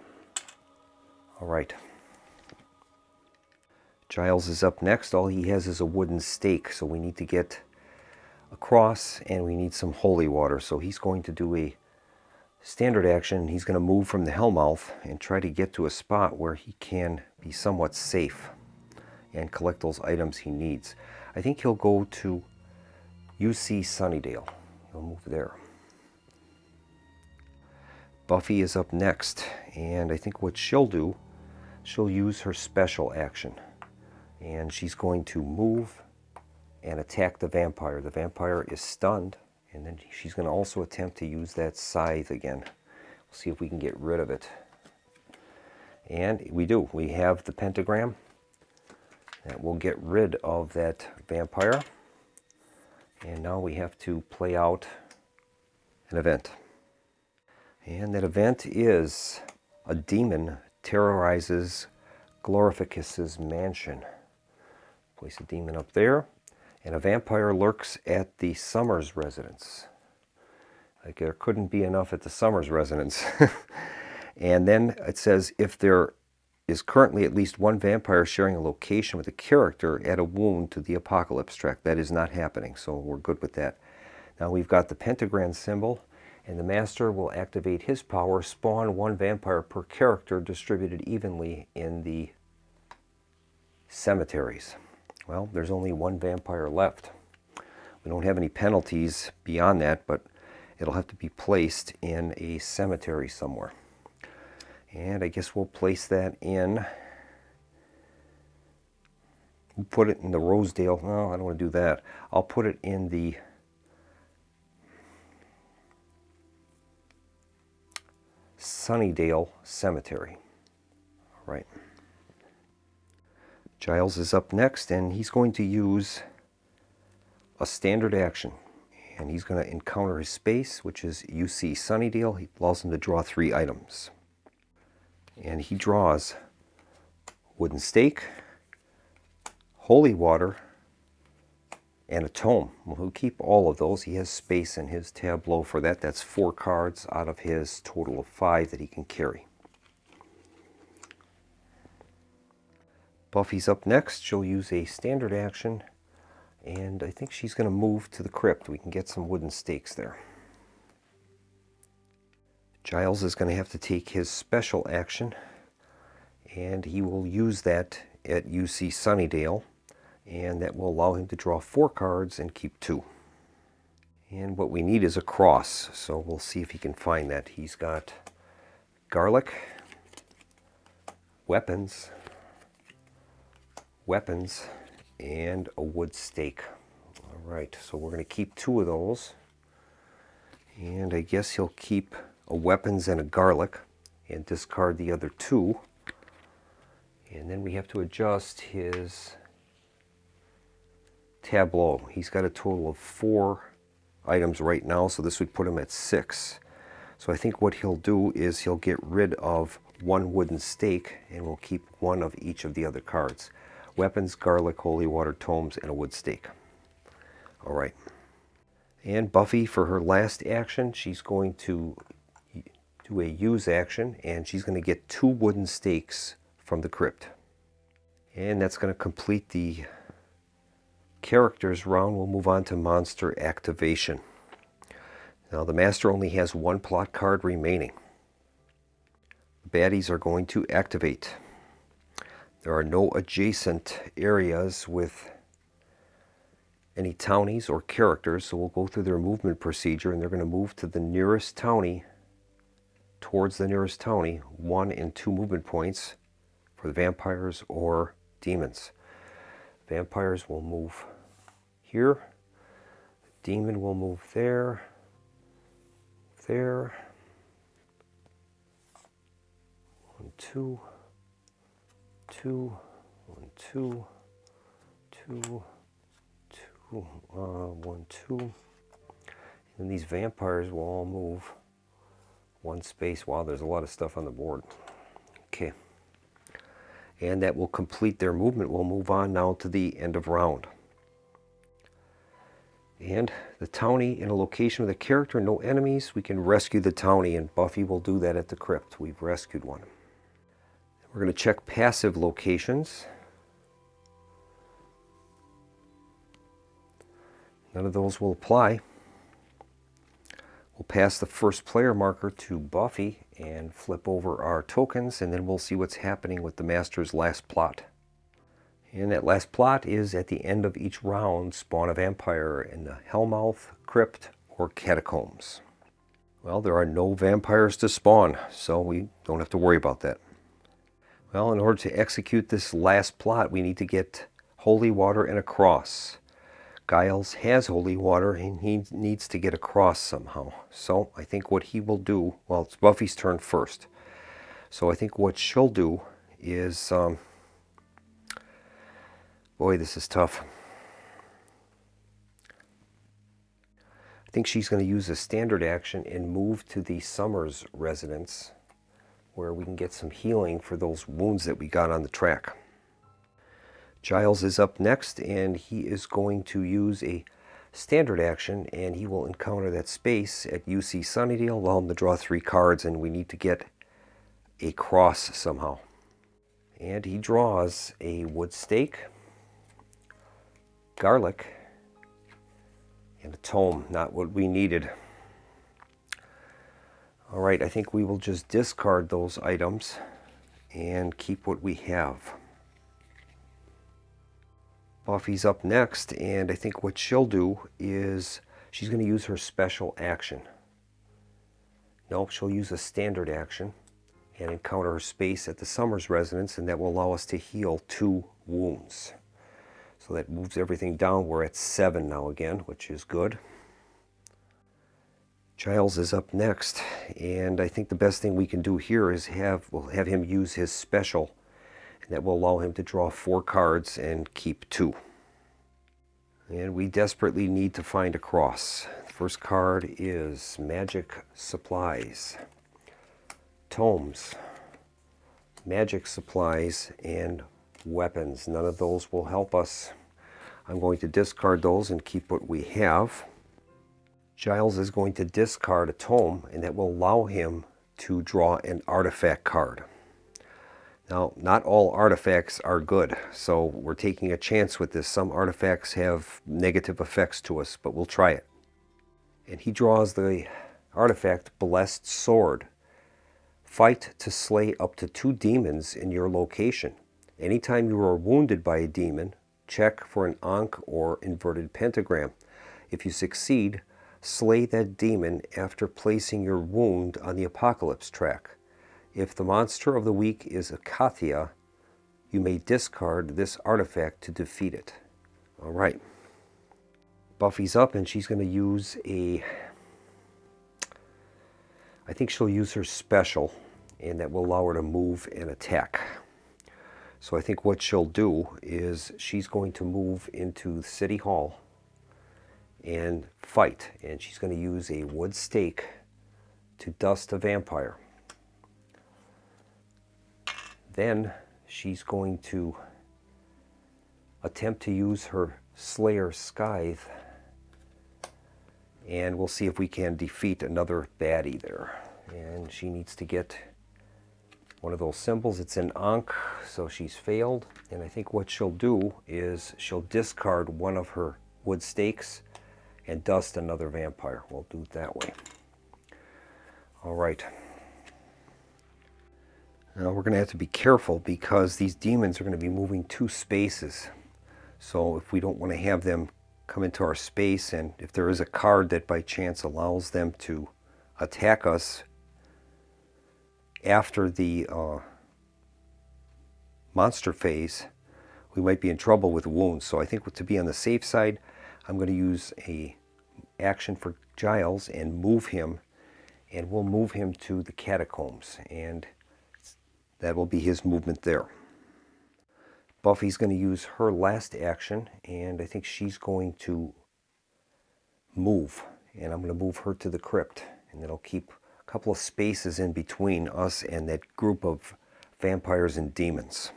All right. Giles is up next. All he has is a wooden stake, so we need to get across, and we need some holy water. So he's going to do a standard action. He's going to move from the Hellmouth and try to get to a spot where he can be somewhat safe and collect those items he needs. I think he'll go to UC Sunnydale. He'll move there. Buffy is up next, and I think what she'll do, she'll use her special action. And she's going to move and attack the vampire. The vampire is stunned, and then she's going to also attempt to use that scythe again. We'll see if we can get rid of it. And we do. We have the pentagram that will get rid of that vampire. And now we have to play out an event. And that event is a demon terrorizes Glorificus's mansion. Place a demon up there. And a vampire lurks at the Summers residence. Like there couldn't be enough at the Summers residence. And then it says, if there is currently at least one vampire sharing a location with a character, add a wound to the apocalypse track. That is not happening, so we're good with that. Now we've got the pentagram symbol, and the master will activate his power, spawn one vampire per character distributed evenly in the cemeteries. Well, there's only one vampire left. We don't have any penalties beyond that, but it'll have to be placed in a cemetery somewhere. And I guess we'll place that in, we'll put it in the Rosedale. No, I don't want to do that. I'll put it in the Sunnydale Cemetery. All right. Giles is up next, and he's going to use a standard action. And he's going to encounter his space, which is UC Sunnydale. He allows him to draw 3 items. And he draws wooden stake, holy water, and a tome. Well, he'll keep all of those. He has space in his tableau for that. That's 4 cards out of his total of 5 that he can carry. Buffy's up next. She'll use a standard action, and I think she's going to move to the crypt. We can get some wooden stakes there. Giles is going to have to take his special action, and he will use that at UC Sunnydale, and that will allow him to draw 4 cards and keep 2. And what we need is a cross, so we'll see if he can find that. He's got garlic, weapons, and a wood stake. All right, so we're going to keep 2 of those, and I guess he'll keep a weapons and a garlic and discard the other 2. And then we have to adjust his tableau. He's got a total of 4 items right now, so this would put him at 6. So I think what he'll do is he'll get rid of 1 wooden stake, and we'll keep 1 of each of the other cards. Weapons, garlic, holy water, tomes, and a wood stake. All right. And Buffy, for her last action, she's going to do a use action, and she's going to get 2 wooden stakes from the crypt. And that's going to complete the characters round. We'll move on to monster activation. Now the master only has 1 plot card remaining. The baddies are going to activate. There are no adjacent areas with any townies or characters, so we'll go through their movement procedure, and they're going to move to the nearest townie, towards the nearest townie, 1 and 2 movement points for the vampires or demons. Vampires will move here. Demon will move there. There. 1, 2. 2. 1, 2. 2. 2. 1, 2. And these vampires will all move 1 space. Wow, there's a lot of stuff on the board. Okay. And that will complete their movement. We'll move on now to the end of round. And the townie in a location with a character, no enemies, we can rescue the townie, and Buffy will do that at the crypt. We've rescued one. We're going to check passive locations. None of those will apply. We'll pass the first player marker to Buffy and flip over our tokens, and then we'll see what's happening with the Master's last plot. And that last plot is at the end of each round, spawn a vampire in the Hellmouth, Crypt, or Catacombs. Well, there are no vampires to spawn, so we don't have to worry about that. Well, in order to execute this last plot, we need to get holy water and a cross. Giles has holy water, and he needs to get a cross somehow. So I think what he will do, well, it's Buffy's turn first. So I think what she'll do is, boy, this is tough. I think she's going to use a standard action and move to the Summers residence, where we can get some healing for those wounds that we got on the track. Giles is up next, and he is going to use a standard action, and he will encounter that space at UC Sunnydale, allow him to draw 3 cards, and we need to get a cross somehow. And he draws a wood stake, garlic, and a tome, not what we needed. All right, I think we will just discard those items and keep what we have. Buffy's up next, and I think what she'll do is she's going to use her special action. No, she'll use a standard action and encounter her space at the Summers residence, and that will allow us to heal 2 wounds. So that moves everything down. We're at 7 now again, which is good. Giles is up next, and I think the best thing we can do here is we'll have him use his special, and that will allow him to draw 4 cards and keep 2. And we desperately need to find a cross. The first card is Magic Supplies, Tomes, Magic Supplies, and Weapons. None of those will help us. I'm going to discard those and keep what we have. Giles is going to discard a tome, and that will allow him to draw an artifact card. Now, not all artifacts are good, so we're taking a chance with this. Some artifacts have negative effects to us, but we'll try it. And he draws the artifact Blessed Sword. Fight to slay up to 2 demons in your location. Anytime you are wounded by a demon, check for an Ankh or inverted pentagram. If you succeed, slay that demon after placing your wound on the apocalypse track. If the monster of the week is a Kathia, you may discard this artifact to defeat it. All right. Buffy's up, and she's going to use I think she'll use her special, and that will allow her to move and attack. So I think what she'll do is she's going to move into City Hall and fight, and she's going to use a wood stake to dust a vampire. Then she's going to attempt to use her Slayer Scythe, and we'll see if we can defeat another baddie there. And she needs to get one of those symbols. It's an Ankh, so she's failed. And I think what she'll do is she'll discard one of her wood stakes and dust another vampire. We'll do it that way. All right. Now we're going to have to be careful because these demons are going to be moving 2 spaces. So if we don't want to have them come into our space, and if there is a card that by chance allows them to attack us after the monster phase, we might be in trouble with wounds. So I think to be on the safe side, I'm going to use a action for Giles and move him, and we'll move him to the Catacombs, and that will be his movement there. Buffy's going to use her last action, and I think she's going to move, and I'm going to move her to the crypt, and it'll keep a couple of spaces in between us and that group of vampires and demons.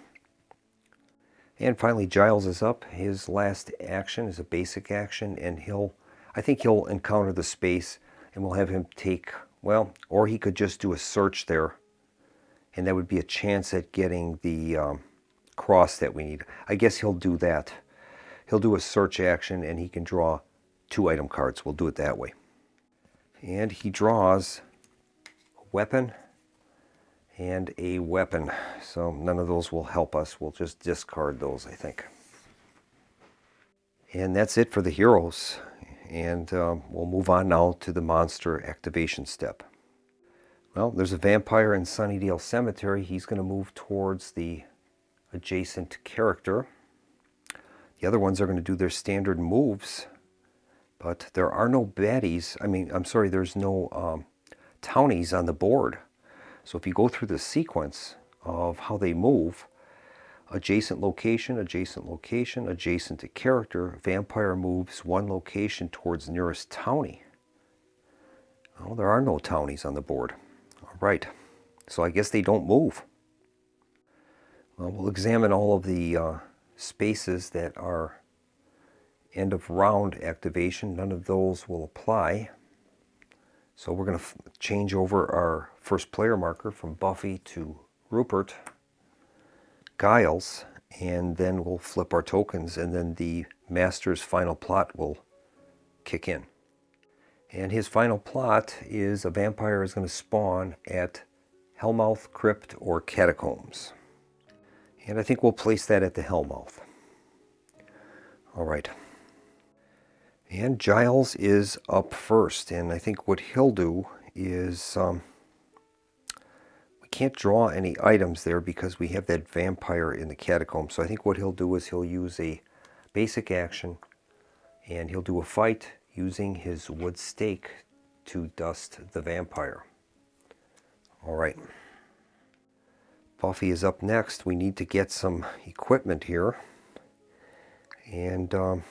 And finally, Giles is up. His last action is a basic action, and he'll I think he'll encounter the space and we'll have him take, well, or he could just do a search there, and that would be a chance at getting the cross that we need. I guess he'll do that. He'll do a search action and he can draw 2 item cards. We'll do it that way. And he draws a weapon and a weapon. So none of those will help us. We'll just discard those, I think. And that's it for the heroes. And we'll move on now to the monster activation step. Well, there's a vampire in Sunnydale Cemetery. He's going to move towards the adjacent character. The other ones are going to do their standard moves, but there are no baddies. There's no townies on the board. So if you go through the sequence of how they move, adjacent location, adjacent location, adjacent to character, vampire moves 1 location towards nearest townie. Well, there are no townies on the board. All right, so I guess they don't move. Well, we'll examine all of the spaces that are end of round activation. None of those will apply. So we're going to change over our first player marker from Buffy to Rupert, Giles, and then we'll flip our tokens, and then the Master's final plot will kick in. And his final plot is a vampire is going to spawn at Hellmouth, Crypt, or Catacombs. And I think we'll place that at the Hellmouth. All right. And Giles is up first, and I think what he'll do is we can't draw any items there because we have that vampire in the catacombs. So I think what he'll do is he'll use a basic action, and he'll do a fight using his wood stake to dust the vampire. All right. Buffy is up next. We need to get some equipment here. And I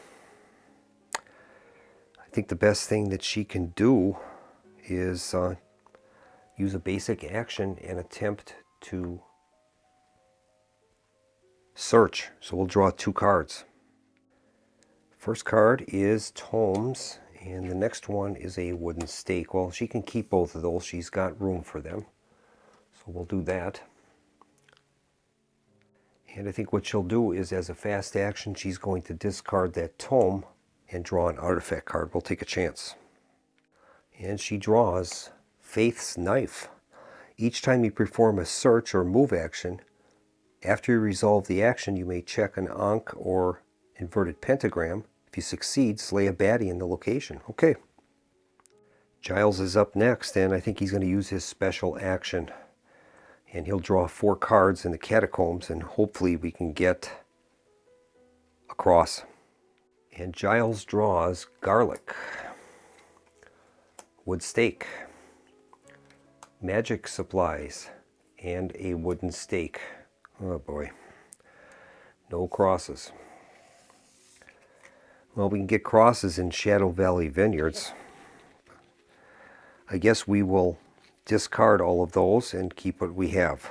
think the best thing that she can do is use a basic action and attempt to search. So we'll draw 2 cards. First card is tomes, and the next one is a wooden stake. Well, she can keep both of those. She's got room for them. So we'll do that. And I think what she'll do is, as a fast action, she's going to discard that tome and draw an artifact card. We'll take a chance. And she draws Faith's Knife. Each time you perform a search or move action, after you resolve the action, you may check an Ankh or inverted pentagram. If you succeed, slay a baddie in the location. Okay. Giles is up next, and I think he's going to use his special action. And he'll draw 4 cards in the catacombs, and hopefully we can get a cross. And Giles draws Garlic, Wood Stake, Magic Supplies, and a wooden stake. Oh boy. No crosses. Well, we can get crosses in Shadow Valley Vineyards. I guess we will discard all of those and keep what we have.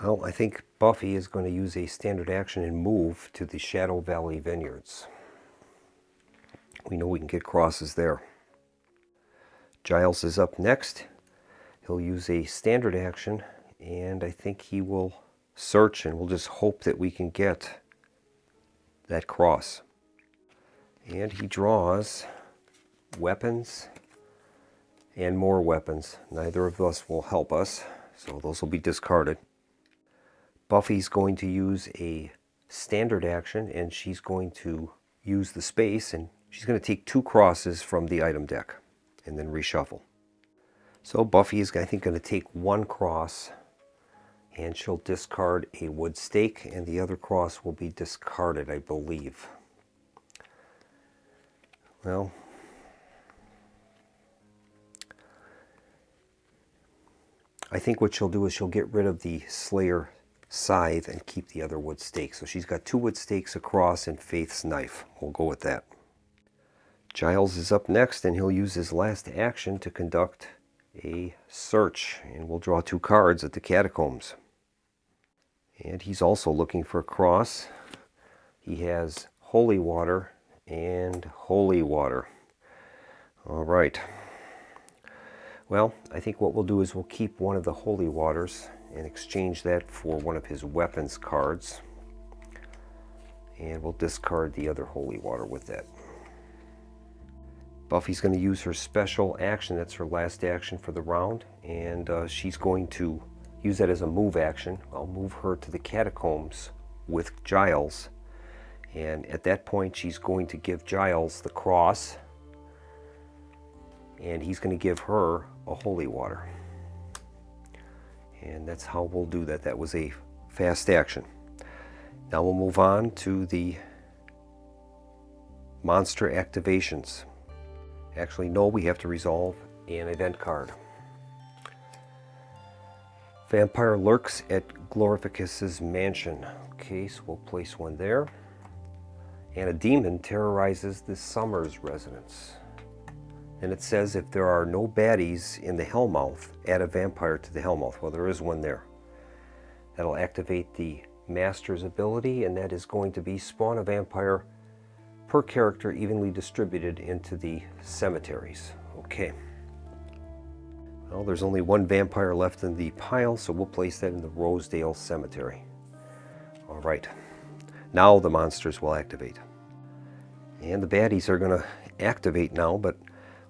Well, I think Buffy is going to use a standard action and move to the Shadow Valley Vineyards. We know we can get crosses there. Giles is up next. He'll use a standard action, and I think he will search, and we'll just hope that we can get that cross. And he draws weapons and more weapons. Neither of us will help us, so those will be discarded. Buffy's going to use a standard action, and she's going to use the space, and she's going to take 2 crosses from the item deck and then reshuffle. So Buffy is, I think, going to take 1 cross, and she'll discard a wood stake, and the other cross will be discarded, I believe. Well, I think what she'll do is she'll get rid of the Slayer scythe and keep the other wood stake. So she's got 2 wood stakes across and Faith's Knife. We'll go with that. Giles is up next, and he'll use his last action to conduct a search, and we'll draw 2 cards at the catacombs. And he's also looking for a cross. He has holy water and holy water. All right. Well, I think what we'll do is we'll keep one of the holy waters and exchange that for one of his weapons cards. And we'll discard the other holy water with that. Buffy's going to use her special action. That's her last action for the round. And she's going to use that as a move action. I'll move her to the catacombs with Giles. And at that point, she's going to give Giles the cross. And he's going to give her a holy water. And that's how we'll do that. That was a fast action. Now we'll move on to the monster activations. Actually, no, we have to resolve an event card. Vampire lurks at Glorificus's mansion. Okay, so we'll place one there. And a demon terrorizes the Summers residence. And it says if there are no baddies in the Hellmouth, add a vampire to the Hellmouth. Well, there is one there. That'll activate the Master's ability, and that is going to be spawn a vampire per character evenly distributed into the cemeteries. Okay. Well, there's only one vampire left in the pile, so we'll place that in the Rosedale Cemetery. All right. Now the monsters will activate. And the baddies are going to activate now, but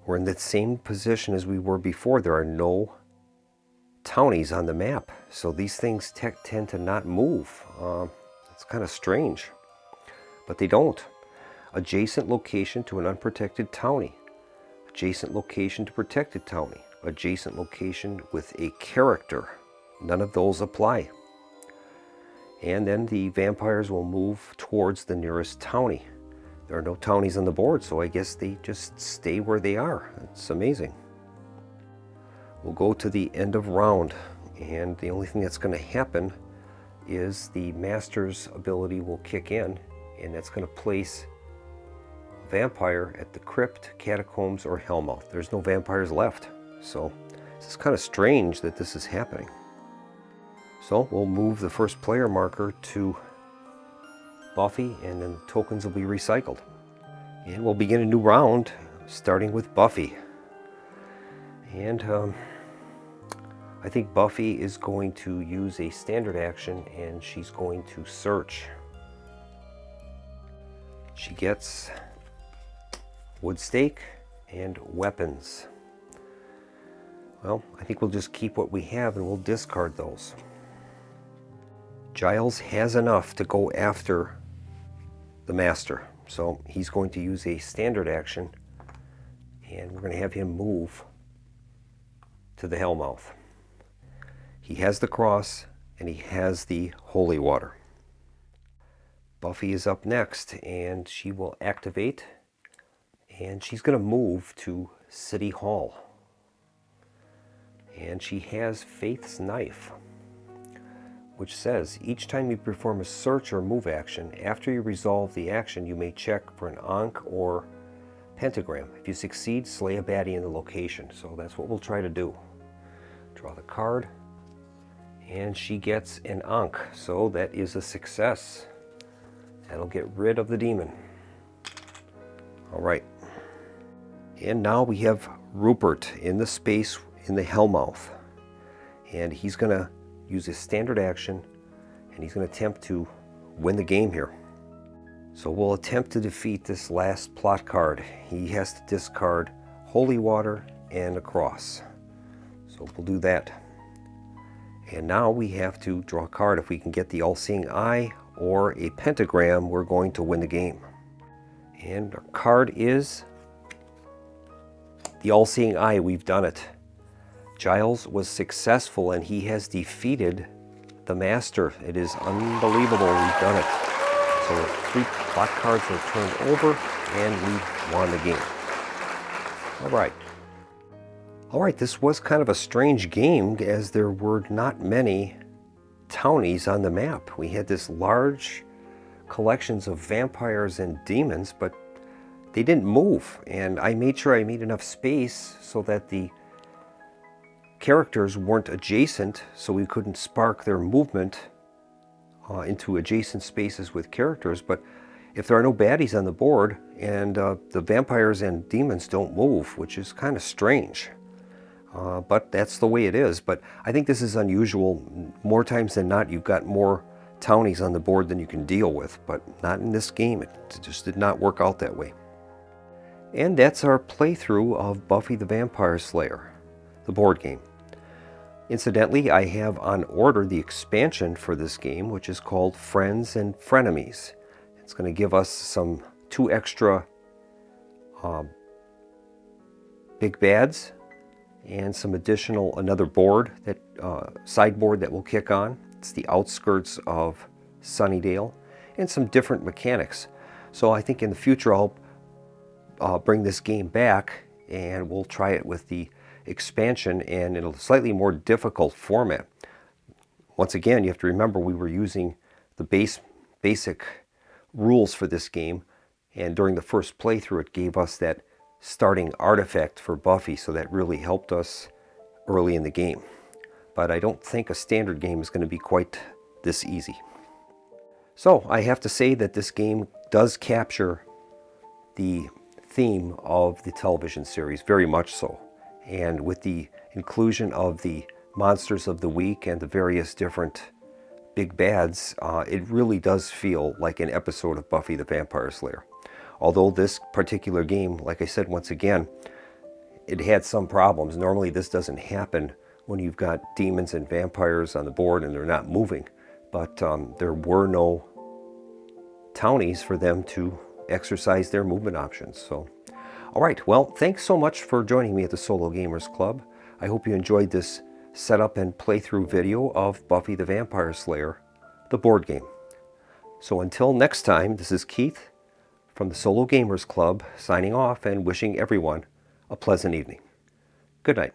we're in the same position as we were before. There are no townies on the map, so these things tend to not move. It's kind of strange, but they don't. Adjacent location to an unprotected townie. Adjacent location to protected townie. Adjacent location with a character. None of those apply. And then the vampires will move towards the nearest townie. There are no townies on the board, so I guess they just stay where they are. It's amazing. We'll go to the end of round, and the only thing that's going to happen is the Master's ability will kick in, and that's going to place a vampire at the crypt, catacombs, or Hellmouth. There's no vampires left, so it's kind of strange that this is happening. So we'll move the first player marker to Buffy, and then tokens will be recycled. And we'll begin a new round, starting with Buffy. And I think Buffy is going to use a standard action, and she's going to search. She gets wood stake and weapons. Well, I think we'll just keep what we have and we'll discard those. Giles has enough to go after the Master, so he's going to use a standard action, and we're going to have him move to the Hellmouth. He has the cross, and he has the holy water. Buffy is up next, and she will activate, and she's going to move to City Hall. And she has Faith's Knife, which says each time you perform a search or move action, after you resolve the action, you may check for an Ankh or pentagram. If you succeed, slay a baddie in the location. So that's what we'll try to do. Draw the card, and she gets an Ankh, so that is a success. That'll get rid of the demon. All right. And now we have Rupert in the space in the Hellmouth, and he's going to use his standard action, and he's going to attempt to win the game here. So we'll attempt to defeat this last plot card. He has to discard holy water and a cross. So we'll do that. And now we have to draw a card. If we can get the all-seeing eye or a pentagram, we're going to win the game. And our card is the all-seeing eye. We've done it. Giles was successful, and he has defeated the Master. It is unbelievable. We've done it. So 3 plot cards were turned over, and we won the game. All right. All right, this was kind of a strange game, as there were not many townies on the map. We had this large collections of vampires and demons, but they didn't move. And I made sure I made enough space so that the characters weren't adjacent, so we couldn't spark their movement into adjacent spaces with characters. But if there are no baddies on the board and the vampires and demons don't move, which is kind of strange. But that's the way it is. But I think this is unusual. More times than not, you've got more townies on the board than you can deal with, but not in this game. It just did not work out that way. And that's our playthrough of Buffy the Vampire Slayer, the board game. Incidentally, I have on order the expansion for this game, which is called Friends and Frenemies. It's going to give us 2 extra big bads and some additional, another board, that sideboard that will kick on. It's the outskirts of Sunnydale, and some different mechanics. So I think in the future I'll bring this game back and we'll try it with the expansion and in a slightly more difficult format. Once again, you have to remember we were using the basic rules for this game, and during the first playthrough it gave us that starting artifact for Buffy, so that really helped us early in the game. But I don't think a standard game is going to be quite this easy. So I have to say that this game does capture the theme of the television series, very much so. And with the inclusion of the monsters of the week and the various different big bads, it really does feel like an episode of Buffy the Vampire Slayer. Although this particular game, like I said once again, it had some problems. Normally this doesn't happen when you've got demons and vampires on the board and they're not moving. But there were no townies for them to exercise their movement options. So, all right, well, thanks so much for joining me at the Solo Gamers Club. I hope you enjoyed this setup and playthrough video of Buffy the Vampire Slayer, the board game. So until next time, this is Keith from the Solo Gamers Club signing off and wishing everyone a pleasant evening. Good night.